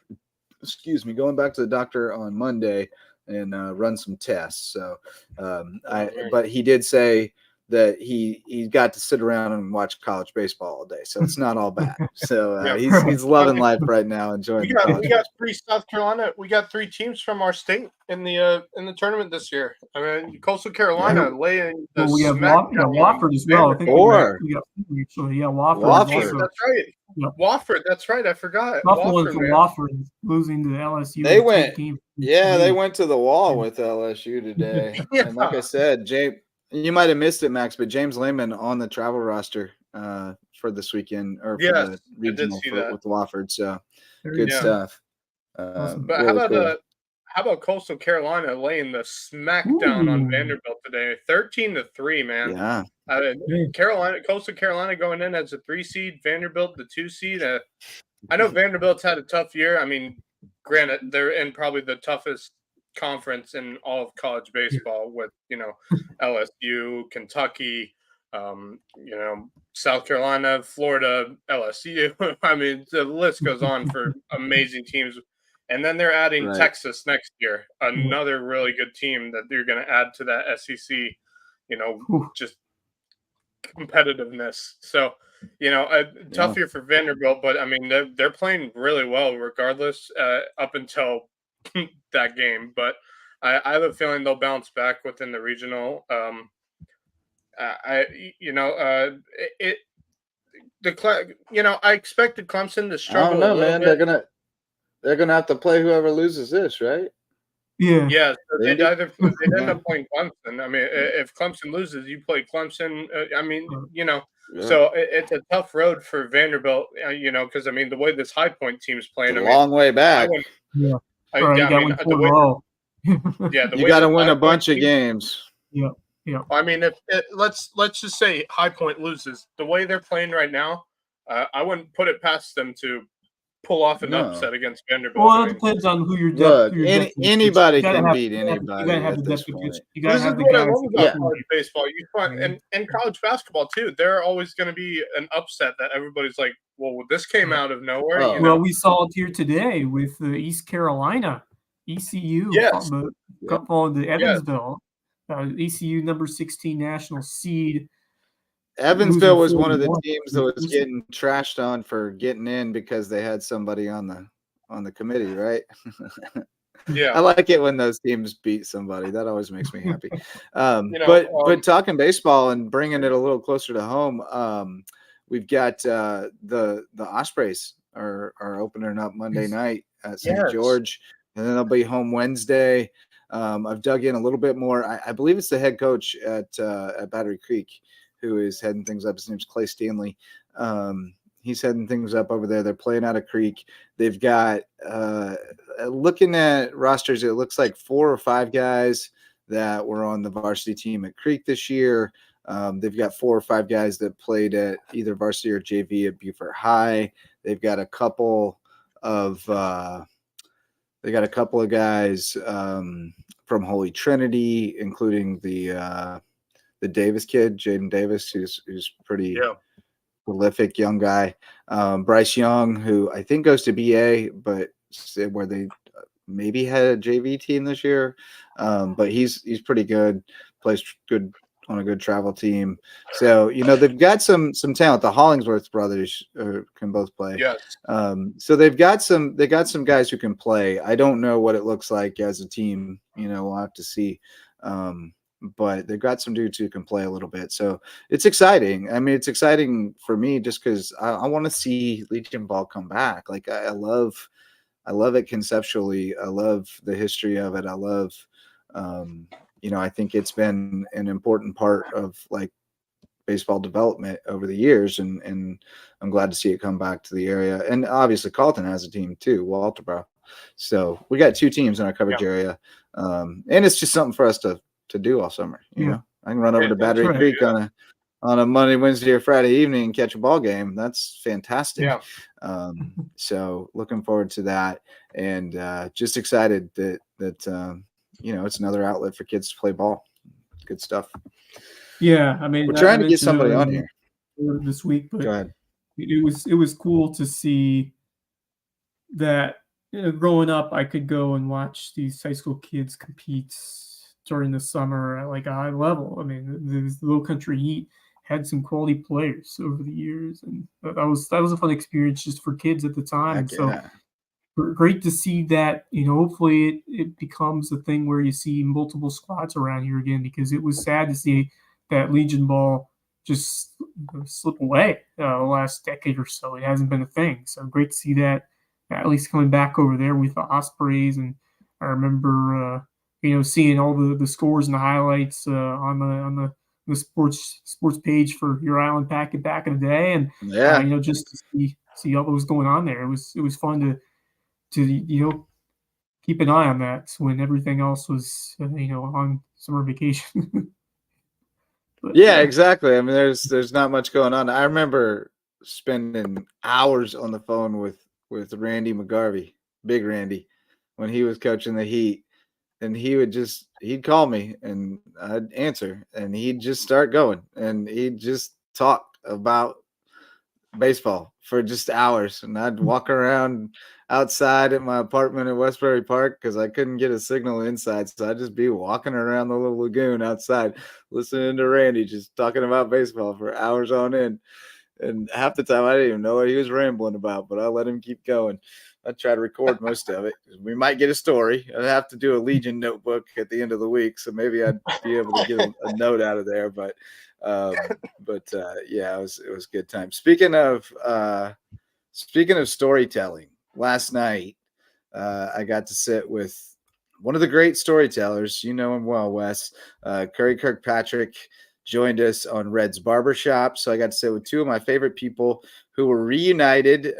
S2: Going back to the doctor on Monday and run some tests. So, but he did say that he got to sit around and watch college baseball all day, so it's not all bad. So he's loving life right now, enjoying.
S4: We got three South Carolina. We got three teams from our state in the tournament this year. I mean, Coastal Carolina laying.
S3: We have Wofford as well. I think
S4: Wofford. That's right. Yeah. Wofford. That's right. I forgot.
S3: Wofford losing to LSU.
S2: They went. They went to the wall with LSU today. And like I said, you might have missed it, Max, but James Lehman on the travel roster for this weekend or for the regional with Wofford. So good stuff.
S4: But really how about Coastal Carolina laying the smackdown on Vanderbilt today? 13-3, man. Yeah. Coastal Carolina going in as a 3 seed, Vanderbilt the 2 seed. I know Vanderbilt's had a tough year. I mean, granted, they're in probably the toughest conference in all of college baseball with LSU, Kentucky, South Carolina, Florida, LSU. I mean, the list goes on for amazing teams. And then they're adding Texas next year, another really good team that they're going to add to that SEC, just competitiveness. So, a tough year for Vanderbilt, but I mean, they're playing really well regardless up until that game. But I have a feeling they'll bounce back within the regional. I expected Clemson to
S2: I
S4: struggle.
S2: don't know, man.
S4: Bit.
S2: They're gonna have to play whoever loses this, right?
S3: Yeah.
S4: Yeah. So they'd end up playing Clemson. I mean, if Clemson loses, you play Clemson.
S2: Yeah.
S4: So it's a tough road for Vanderbilt. Because the way this High Point team's playing,
S2: It's a long way back.
S3: Yeah.
S2: You got to win a bunch of games.
S3: Yeah. Yeah.
S4: I mean, let's just say High Point loses, the way they're playing right now, I wouldn't put it past them to pull off an upset against Vanderbilt.
S3: Well, it depends on who you're.
S2: Look, anybody can beat anybody.
S3: You gotta have the depth of pitch. You gotta
S4: this
S3: have
S4: is
S3: the
S4: what
S3: guys.
S4: I love about college baseball. You find and college basketball too. There are always going to be an upset that everybody's like, "Well, this came out of nowhere."
S2: Oh.
S3: Well, we saw it here today with East Carolina, ECU.
S4: Yes.
S3: Falling to Evansville. ECU number 16 national seed.
S2: Evansville was one of the teams that was getting trashed on for getting in because they had somebody on the committee, right?
S4: Yeah,
S2: I like it when those teams beat somebody. That always makes me happy. But talking baseball and bringing it a little closer to home, we've got the Ospreys are opening up Monday night at St. George, and then they'll be home Wednesday. I've dug in a little bit more. I believe it's the head coach at Battery Creek who is heading things up. His name's Clay Stanley. He's heading things up over there. They're playing out of Creek. They've got, looking at rosters, it looks like 4 or 5 guys that were on the varsity team at Creek this year. They've got 4 or 5 guys that played at either varsity or JV at Beaufort High. They've got a couple of guys from Holy Trinity, including the Davis kid, Jaden Davis, who's pretty prolific young guy. Bryce Young, who I think goes to BA, but where they maybe had a JV team this year. But he's pretty good, plays good on a good travel team. So, they've got some talent. The Hollingsworth brothers can both play.
S4: Yes.
S2: So they got some guys who can play. I don't know what it looks like as a team. We'll have to see. But they've got some dudes who can play a little bit. So it's exciting. I mean, it's exciting for me just because I want to see Legion ball come back. Like I love it conceptually. I love the history of it. I love, I think it's been an important part of like baseball development over the years. And I'm glad to see it come back to the area. And obviously Carleton has a team too, Walterboro. So we got 2 teams in our coverage area. And it's just something for us to do all summer. You know, I can run over to Battery Creek on a Monday, Wednesday, or Friday evening and catch a ball game. That's fantastic.
S4: Yeah.
S2: So looking forward to that, and just excited that it's another outlet for kids to play ball. Good stuff.
S3: Yeah, I mean,
S2: we're trying to get somebody on here
S3: this week, but
S2: go ahead.
S3: It was cool to see that. Growing up, I could go and watch these high school kids compete during the summer at like a high level. I mean, the Low Country Heat had some quality players over the years, and that was a fun experience just for kids at the time. And so great to see that. Hopefully it becomes a thing where you see multiple squads around here again, because it was sad to see that Legion ball just slip away the last decade or so. It hasn't been a thing. So great to see that at least coming back over there with the Ospreys. And I remember seeing all the scores and the highlights on the sports page for your Island Packet back in the day, and just to see all that was going on there. It was fun to keep an eye on that when everything else was on summer vacation. But,
S2: exactly. I mean, there's not much going on. I remember spending hours on the phone with Randy McGarvey, Big Randy, when he was coaching the Heat. And he'd call me and I'd answer, and he'd just start going, and he'd just talk about baseball for just hours. And I'd walk around outside at my apartment in Westbury Park because I couldn't get a signal inside. So I'd just be walking around the little lagoon outside, listening to Randy just talking about baseball for hours on end. And half the time I didn't even know what he was rambling about, but I let him keep going. I try to record most of it. We might get a story. I'd have to do a Legion notebook at the end of the week, so maybe I'd be able to get a note out of there. But yeah, it was a good time. Speaking of storytelling, last night I got to sit with one of the great storytellers. You know him well, Wes. Curry Kirkpatrick joined us on Red's Barbershop. So I got to sit with two of my favorite people who were reunited.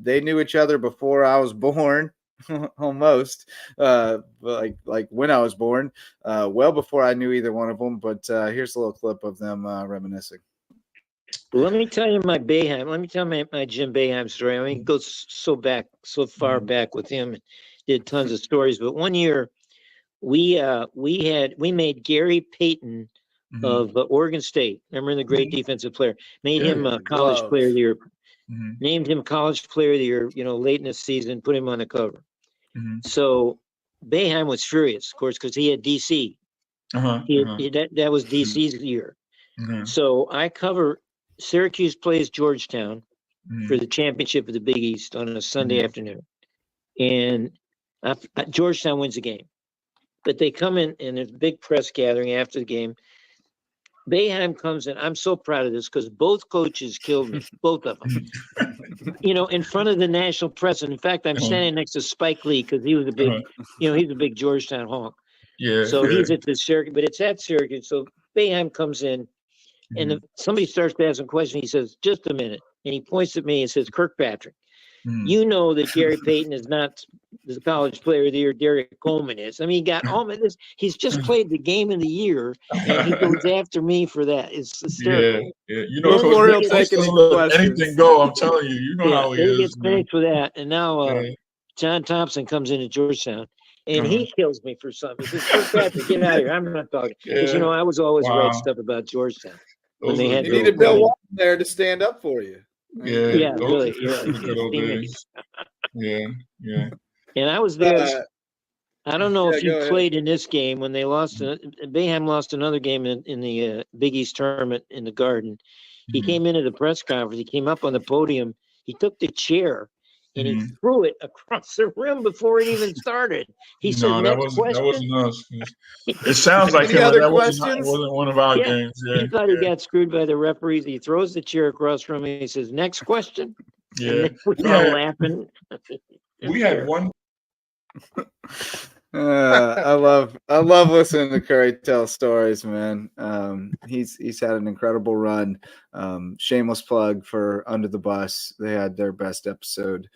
S2: They knew each other before I was born, almost, like when I was born, well before I knew either one of them. But here's a little clip of them reminiscing.
S6: Well, let me tell you my Boeheim. Let me tell my Jim Boeheim story. I mean, it goes so far back with him. Did tons of stories. But one year, we made Gary Payton of Oregon State. Remember the great defensive player? Made him a college player of the year. Named him college player of the year. Late in the season, put him on the cover. So Boeheim was furious, of course, because he had DC. That was DC's year. So I cover Syracuse plays Georgetown for the championship of the Big East on a Sunday afternoon, and Georgetown wins the game. But they come in and there's a big press gathering after the game. Boeheim comes in. I'm so proud of this because both coaches killed me, both of them. In front of the national press. And in fact, I'm standing next to Spike Lee because he was a big, he's a big Georgetown honk.
S7: Yeah.
S6: So he's at the Syracuse, but it's at Syracuse. So Boeheim comes in, and somebody starts to ask him a question. He says, "Just a minute," and he points at me and says, "Kirkpatrick, you know that Gary Payton is not the college player of the year. Derek Coleman is. I mean, he got this. He's just played the game of the year, and he goes after me for that. It's hysterical."
S7: Yeah. Anything go. I'm telling you. You know how he is.
S6: He gets finished with that, and now John Thompson comes into Georgetown, and he kills me for something. He says, "Kirkpatrick, get out of here. I'm not talking." Because I was always writing stuff about Georgetown. When they had
S2: you needed Bill Walton there to stand up for you.
S7: Yeah,
S6: really.
S7: Good old days. Yeah.
S6: And I was there. I don't know if you played in this game when they lost. Boeheim lost another game in the Big East tournament in the Garden. He came into the press conference. He came up on the podium. He took the chair and he threw it across the rim before it even started. He said,
S7: that wasn't us. It sounds like him. That wasn't one of our games. Yeah.
S6: He thought he got screwed by the referees. He throws the chair across from me. He says, "Next question."
S7: Yeah.
S6: We were laughing.
S7: We had one.
S2: I love listening to Curry tell stories, man. He's had an incredible run. Shameless plug for Under the Bus. They had their best episode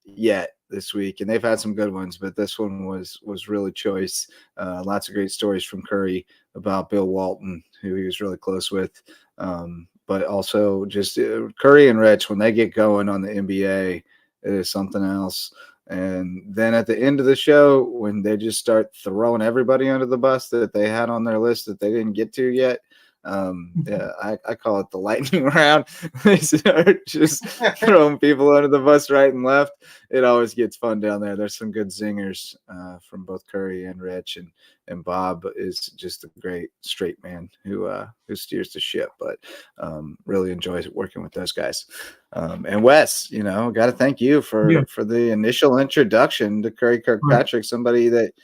S2: yet this week, and they've had some good ones, but this one was really choice. Lots of great stories from Curry about Bill Walton, who he was really close with. But also just Curry and Rich, when they get going on the NBA, it is something else. And then at the end of the show, when they just start throwing everybody under the bus that they had on their list that they didn't get to yet, I call it the lightning round. They start just throwing people under the bus right and left. It always gets fun down there. There's some good zingers from both Curry and Rich, and Bob is just a great straight man who steers the ship. But really enjoys working with those guys. And Wes, got to thank you for the initial introduction to Curry Kirkpatrick, somebody that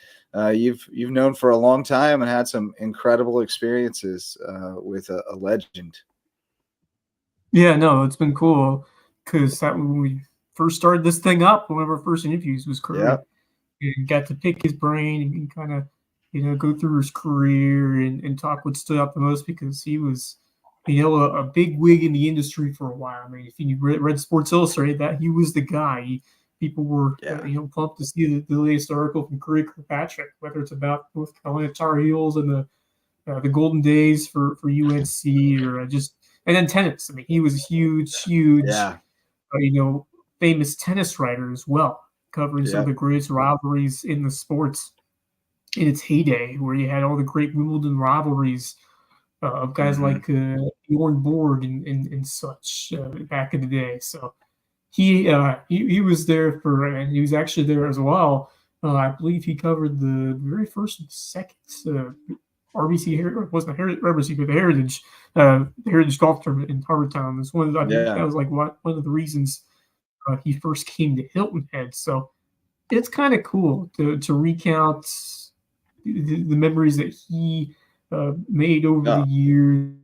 S2: you've known for a long time and had some incredible experiences with a legend.
S3: Yeah, no, it's been cool because when we first started this thing up, one of our first interviews was Curry.
S2: Yep.
S3: And got to pick his brain and kind of, go through his career and talk what stood out the most because he was, a big wig in the industry for a while. I mean, if you read Sports Illustrated, that he was the guy. People were, pumped to see the latest article from Curry Kirkpatrick, whether it's about North Carolina Tar Heels and the golden days for UNC or and then tennis. I mean, he was a huge, famous tennis writer as well, covering some of the greatest rivalries in the sports in its heyday, where you had all the great Wimbledon rivalries of guys like Bjorn Borg and such back in the day. So he was there and he was actually there as well. I believe he covered the very first and second RBC the Heritage Golf Tournament in Harbortown. That was like one of the reasons he first came to Hilton Head. So it's kind of cool to recount the memories that he made over the years.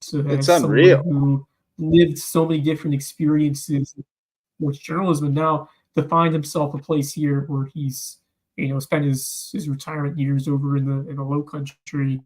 S3: So
S2: it's unreal.
S3: Who lived so many different experiences with journalism, and now to find himself a place here where he's spent his retirement years over in the Low Country,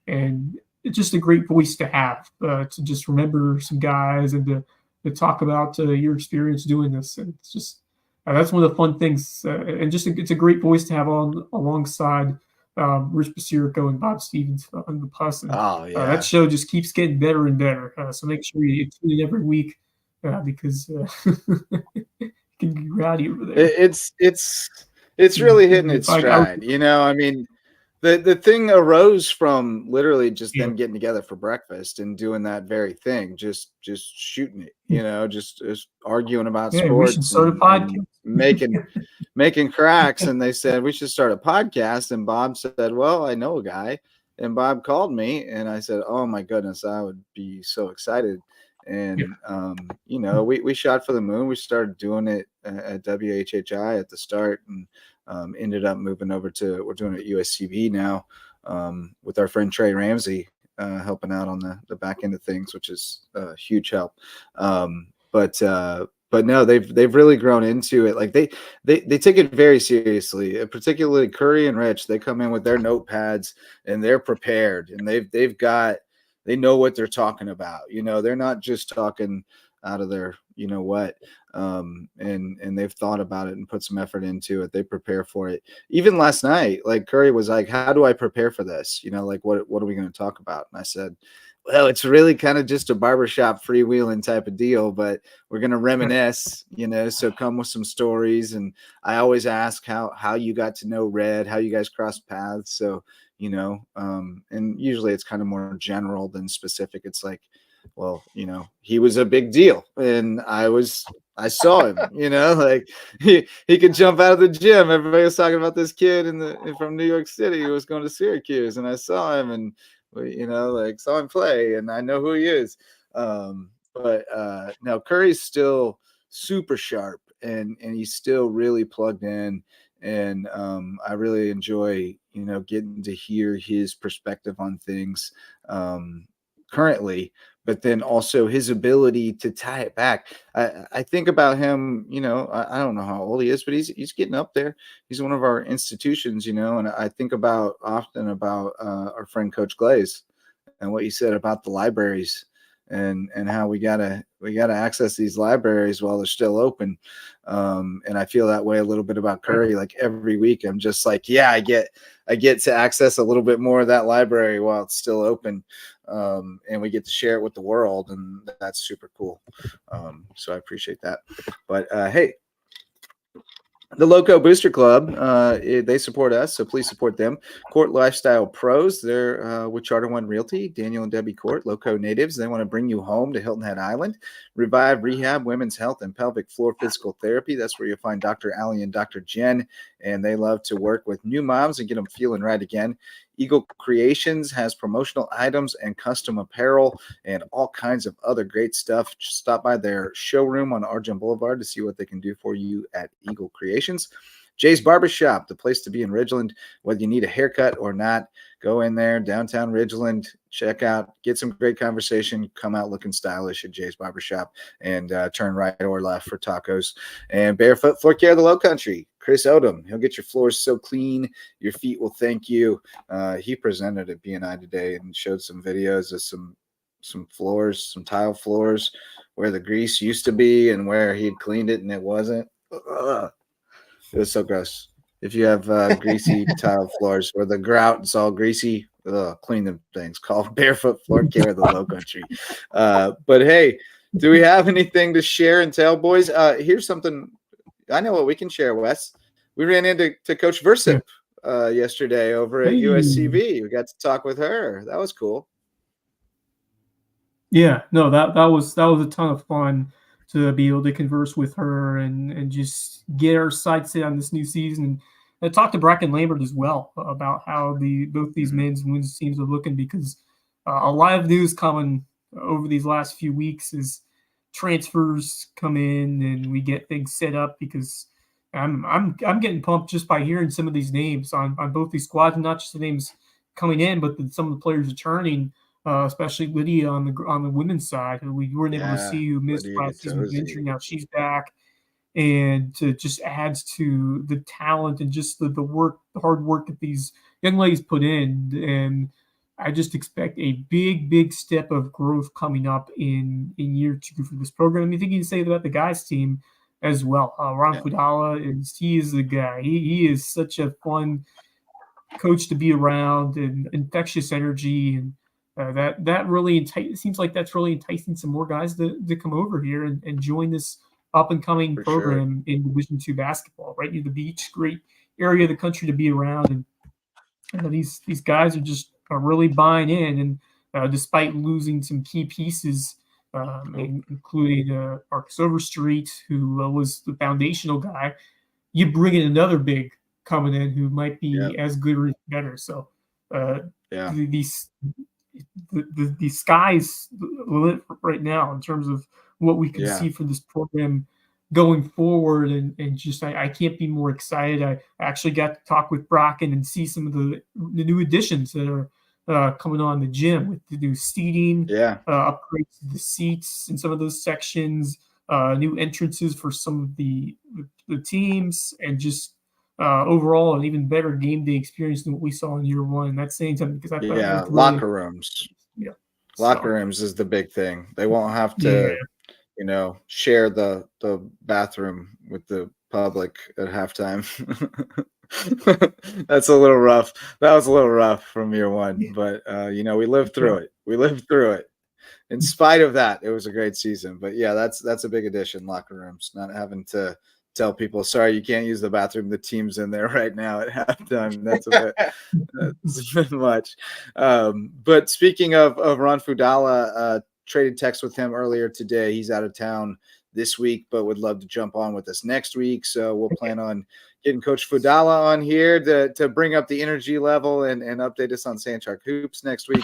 S3: and it's just a great voice to have, to just remember some guys and to talk about your experience doing this. And it's just that's one of the fun things, and just it's a great voice to have alongside Rich Basirico and Bob Stevens on the bus. And, that show just keeps getting better and better. So make sure you tune in every week because it can be rowdy over there.
S2: It's really hitting its stride. I mean, the thing arose from literally just them getting together for breakfast and doing that very thing, just shooting it, just arguing about sports,
S3: we should start a podcast.
S2: And making cracks. And they said we should start a podcast. And Bob said, well, I know a guy. And Bob called me and I said, oh my goodness, I would be so excited. And, we shot for the moon. We started doing it at WHHI at the start, and ended up moving over we're doing it at USCB now, with our friend Trey Ramsey helping out on the back end of things, which is a huge help. But no, they've really grown into it. Like they take it very seriously, particularly Curry and Rich. They come in with their notepads and they're prepared, and they know what they're talking about. They're not just talking out of their, and they've thought about it and put some effort into it. They prepare for it. Even last night, like Curry was like, how do I prepare for this? Like what are we going to talk about? And I said, well, it's really kind of just a barbershop freewheeling type of deal, but we're going to reminisce, so come with some stories. And I always ask how you got to know Red, how you guys crossed paths. So, and usually it's kind of more general than specific. It's like, well, he was a big deal and I saw him, like he could jump out of the gym. Everybody was talking about this kid from New York City who was going to Syracuse, and I saw him and, saw him play, and I know who he is. But now Curry's still super sharp and he's still really plugged in. And I really enjoy, getting to hear his perspective on things currently, but then also his ability to tie it back. I think about him, I don't know how old he is, but he's getting up there. He's one of our institutions, and I think often about our friend Coach Glaze and what he said about the libraries and how we gotta access these libraries while they're still open. And I feel that way a little bit about Curry. Like every week I'm just like, yeah, I get to access a little bit more of that library while it's still open. And we get to share it with the world, and that's super cool. So I appreciate that. But hey, the Lowco Booster Club, they support us, so please support them. Court Lifestyle Pros, they're with Charter One Realty, Daniel and Debbie Court, Lowco natives. They want to bring you home to Hilton Head Island. Revive Rehab, Women's Health, and Pelvic Floor Physical Therapy. That's where you'll find Dr. Allie and Dr. Jen, and they love to work with new moms and get them feeling right again. Eagle Creations has promotional items and custom apparel and all kinds of other great stuff. Just stop by their showroom on Argent Boulevard to see what they can do for you at Eagle Creations. Jay's Barbershop, the place to be in Ridgeland. Whether you need a haircut or not, go in there, downtown Ridgeland, check out, get some great conversation, come out looking stylish at Jay's Barbershop, and turn right or left for tacos. And Barefoot Floor Care of the Low Country, Chris Odom. He'll get your floors so clean, your feet will thank you. He presented at BNI today and showed some videos of some floors, some tile floors, where the grease used to be and where he'd cleaned it and it wasn't. Ugh. It was so gross. If you have greasy tile floors where the grout is all greasy, clean them things. Call Barefoot Floor Care of the Low Country. But hey, do we have anything to share and tell, boys? Here's something. I know what we can share, Wes. We ran into Coach Versip yesterday over at USCB. We got to talk with her. That was cool.
S3: Yeah, no, that was a ton of fun to be able to converse with her and just get our sights set on this new season. And I talked to Bracken Lambert as well about how both these men's and women's teams are looking, because a lot of news coming over these last few weeks is transfers come in and we get things set up, because I'm getting pumped just by hearing some of these names on both these squads, and not just the names coming in, but some of the players returning, especially Lydia on the women's side, who we weren't able to see, who missed last season with injury. Now she's back, and just adds to the talent and just the hard work that these young ladies put in. And I just expect a big step of growth coming up in year 2 for this program. I think you can say that about the guys team as well. Ron Fudala he is the guy. He is such a fun coach to be around, and infectious energy, and that really seems like that's really enticing some more guys to come over here and join this up and coming program in Division II basketball. Right near the beach, great area of the country to be around, and these guys are really buying in, and despite losing some key pieces, including Marcus Overstreet, who was the foundational guy, you bring in another big coming in who might be as good or better. So the sky's the limit right now in terms of what we can see for this program going forward, and just I can't be more excited. I actually got to talk with Brocken and see some of the new additions that are coming on the gym, with the new seating, upgrades to the seats in some of those sections, new entrances for some of the teams, and just overall an even better game day experience than what we saw in year 1. And that's saying something, because I thought
S2: locker rooms. Yeah, locker rooms is the big thing. They won't have to share the bathroom with the public at halftime. That's a little rough. That was a little rough from year 1, but we lived through it. We lived through it. In spite of that, it was a great season. But yeah, that's a big addition. Locker rooms, not having to tell people, sorry, you can't use the bathroom. The team's in there right now at halftime. That's a bit much. But speaking of Ron Fudala, traded text with him earlier today. He's out of town this week, but would love to jump on with us next week. So we'll plan on getting Coach Fudala on here to bring up the energy level and update us on Sandshark Hoops next week.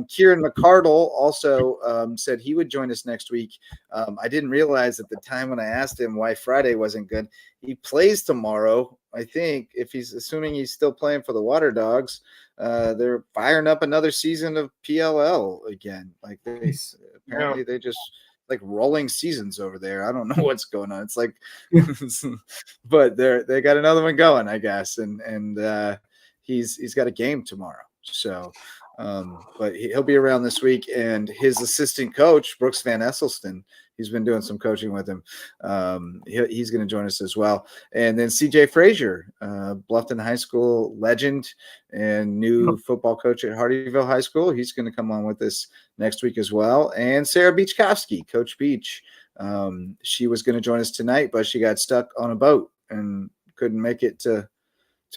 S2: Kieran McCardle also said he would join us next week. I didn't realize at the time when I asked him why Friday wasn't good. He plays tomorrow, I think, assuming he's still playing for the Water Dogs. They're firing up another season of PLL again. Like apparently they just like rolling seasons over there. I don't know what's going on. It's like, but they got another one going, I guess. And he's got a game tomorrow. So, but he'll be around this week. And his assistant coach, Brooks Van Esselston, he's been doing some coaching with him. He's going to join us as well. And then CJ Frazier, Bluffton High School legend and new football coach at Hardyville High School. He's going to come on with us next week as well. And Sarah Beachkowski, Coach Beach. She was going to join us tonight, but she got stuck on a boat and couldn't make it to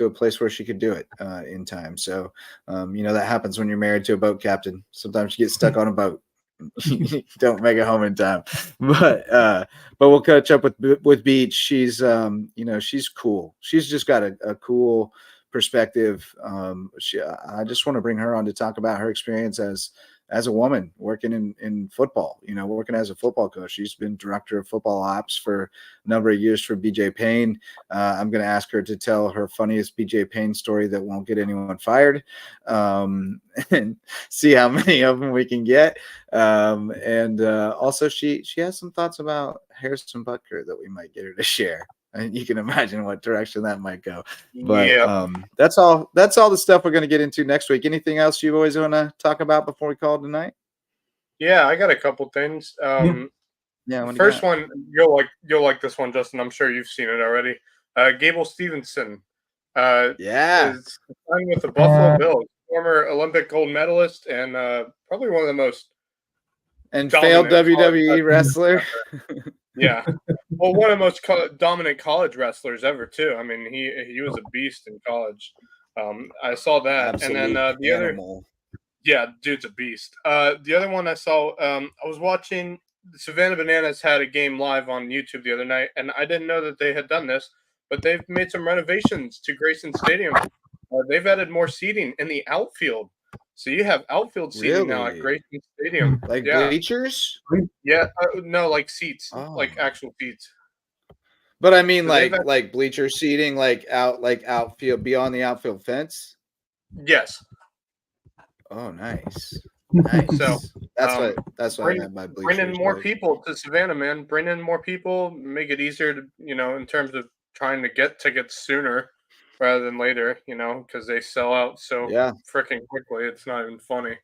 S2: a place where she could do it in time. So, that happens when you're married to a boat captain. Sometimes you get stuck on a boat. Don't make it home in time, but we'll catch up with Beach. She's she's cool. She's just got a cool perspective. I just want to bring her on to talk about her experience as a woman working in football, working as a football coach. She's been director of football ops for a number of years for BJ Payne. I'm going to ask her to tell her funniest BJ Payne story that won't get anyone fired, and see how many of them we can get. Also she has some thoughts about Harrison Butker that we might get her to share. And you can imagine what direction that might go. But that's all the stuff we're going to get into next week. Anything else you always want to talk about before we call tonight?
S4: Yeah, I got a couple things. First one, you'll like this one, Justin. I'm sure you've seen it already. Gable Stevenson is signed with the Buffalo Bills, former Olympic gold medalist and probably one of the most
S2: failed WWE wrestler.
S4: Yeah. Well, one of the most dominant college wrestlers ever, too. I mean, he was a beast in college. I saw that.
S2: Absolute
S4: and then the
S2: animal.
S4: Dude's a beast. The other one I saw, I was watching Savannah Bananas had a game live on YouTube the other night, and I didn't know that they had done this, but they've made some renovations to Grayson Stadium. They've added more seating in the outfield. So you have outfield seating now at Grayson Stadium.
S2: Like bleachers?
S4: Yeah. No, like seats, like actual seats.
S2: But I mean, so like bleacher seating, like outfield, beyond the outfield fence.
S4: Yes.
S2: Oh, nice. Nice. So that's what I meant by bleachers.
S4: Bring in more people to Savannah, man. Bring in more people. Make it easier to, in terms of trying to get tickets sooner rather than later, because they sell out so freaking quickly. It's not even funny.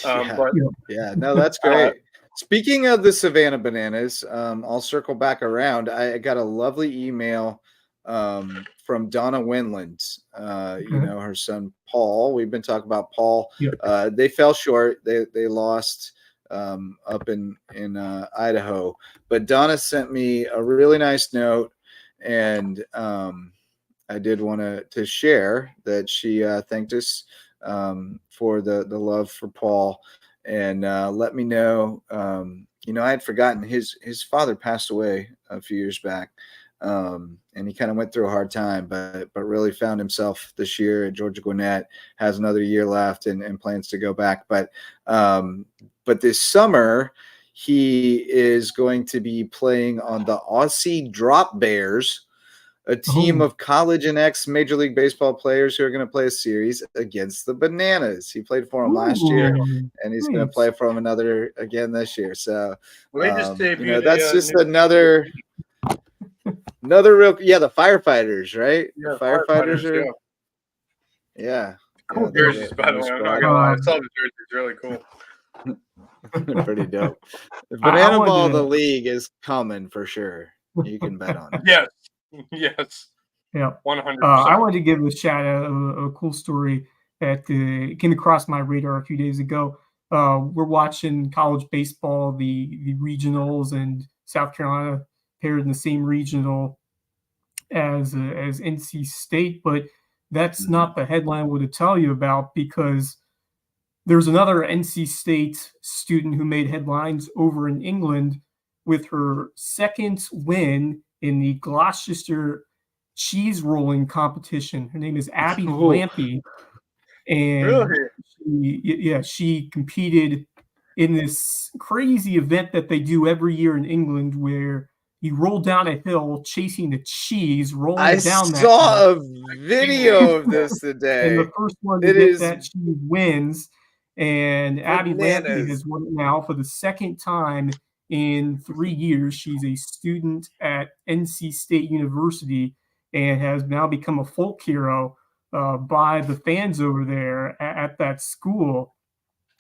S2: No, that's great. Speaking of the Savannah Bananas, I'll circle back around. I got a lovely email from Donna Winland, her son Paul. We've been talking about Paul. They fell short. They lost up in Idaho. But Donna sent me a really nice note, and I did want to share that she thanked us for the love for Paul. And let me know, I had forgotten his father passed away a few years back, and he kind of went through a hard time, but really found himself this year at Georgia Gwinnett, has another year left and plans to go back. But this summer, he is going to be playing on the Aussie Drop Bears, a team of college and ex-Major League Baseball players who are going to play a series against the Bananas. He played for them last year, and he's going to play for them again this year. So that's just another real the firefighters, right?
S4: Yeah,
S2: the firefighters are
S4: cool jerseys, by the way. I'm not gonna lie. I saw the jerseys, really cool.
S2: They're pretty dope. The Banana Ball, the league is coming for sure. You can bet on it.
S4: Yes.
S3: Yeah.
S4: 100%.
S3: I wanted to give a shout out of a cool story that came across my radar a few days ago. We're watching college baseball, the regionals, and South Carolina paired in the same regional as NC State, but that's not the headline I would to tell you about, because there's another NC State student who made headlines over in England with her second win in the Gloucester cheese rolling competition. Her name is Abby Lampy, and she competed in this crazy event that they do every year in England, where you roll down a hill chasing the cheese, rolling down that hill.
S2: I saw a video of this today.
S3: And the first one to get that cheese wins. And Abby Lampy has won it now for the second time in 3 years. She's a student at NC State University and has now become a folk hero by the fans over there at that school.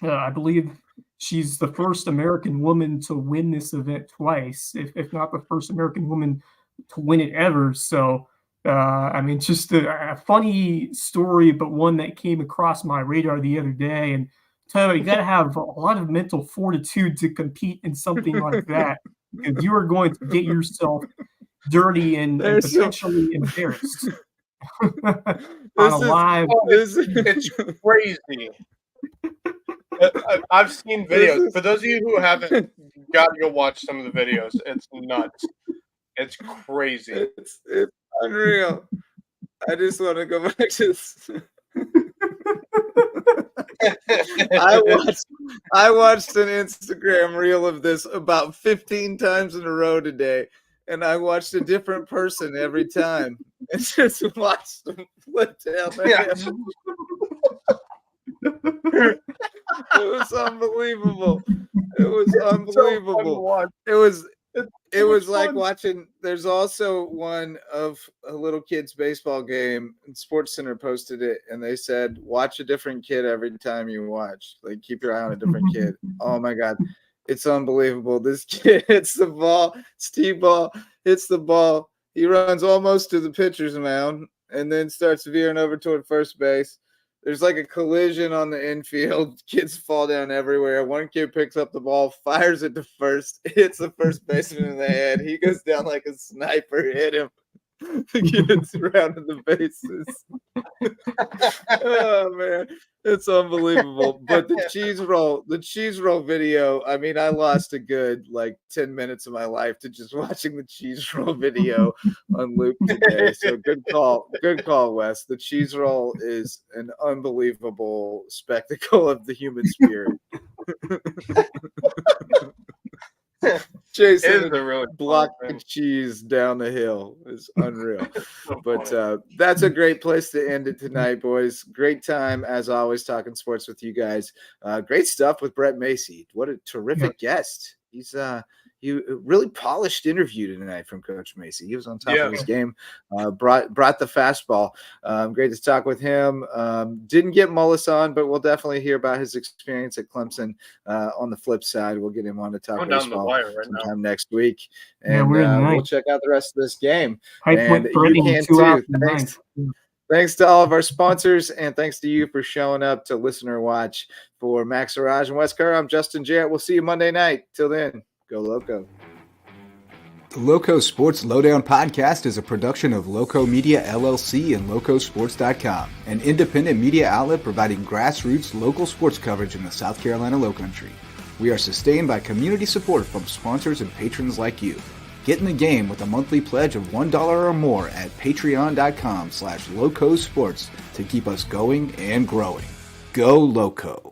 S3: I believe she's the first American woman to win this event twice, if not the first American woman to win it ever. So, just a funny story, but one that came across my radar the other day. And tell you got to have a lot of mental fortitude to compete in something like that, because you are going to get yourself dirty and potentially embarrassed.
S4: It's crazy. I've seen videos. For those of you who haven't, got to go watch some of the videos. It's nuts. It's crazy.
S2: It's unreal. I just want to go back to this. I watched an Instagram reel of this about 15 times in a row today, and I watched a different person every time and just watched them flip down the hill. It was unbelievable. It was like watching. There's also one of a little kid's baseball game, and SportsCenter posted it, and they said, watch a different kid every time you watch. Like, keep your eye on a different kid. Oh my God. It's unbelievable. This kid hits the ball, T-ball, hits the ball. He runs almost to the pitcher's mound and then starts veering over toward first base. There's like a collision on the infield. Kids fall down everywhere. One kid picks up the ball, fires it to first, hits the first baseman in the head. He goes down like a sniper, hit him. The kids surrounded the bases. Oh, man. It's unbelievable. But the cheese roll video, I mean, I lost a good 10 minutes of my life to just watching the cheese roll video on loop today. So good call, Wes. The cheese roll is an unbelievable spectacle of the human spirit. Jason really blocking cheese down the hill is unreal. But that's a great place to end it tonight, boys. Great time, as always, talking sports with you guys. Great stuff with Brett Macy. What a terrific guest. He's he really polished interview tonight from Coach Macy. He was on top of his game, brought the fastball. Great to talk with him. Didn't get Mullis on, but we'll definitely hear about his experience at Clemson. On the flip side, we'll get him on to talk baseball sometime next week. And we'll check out the rest of this game. And you can too. Thanks to all of our sponsors, and thanks to you for showing up to listen or watch. For Max Arraj and Wes Kerr, I'm Justin Jarrett. We'll see you Monday night. Till then, go Lowco.
S1: The Lowco Sports Lowdown podcast is a production of Lowco Media LLC and LowcoSports.com, an independent media outlet providing grassroots local sports coverage in the South Carolina Lowcountry. We are sustained by community support from sponsors and patrons like you. Get in the game with a monthly pledge of $1 or more at patreon.com/LowcoSports to keep us going and growing. Go Lowco.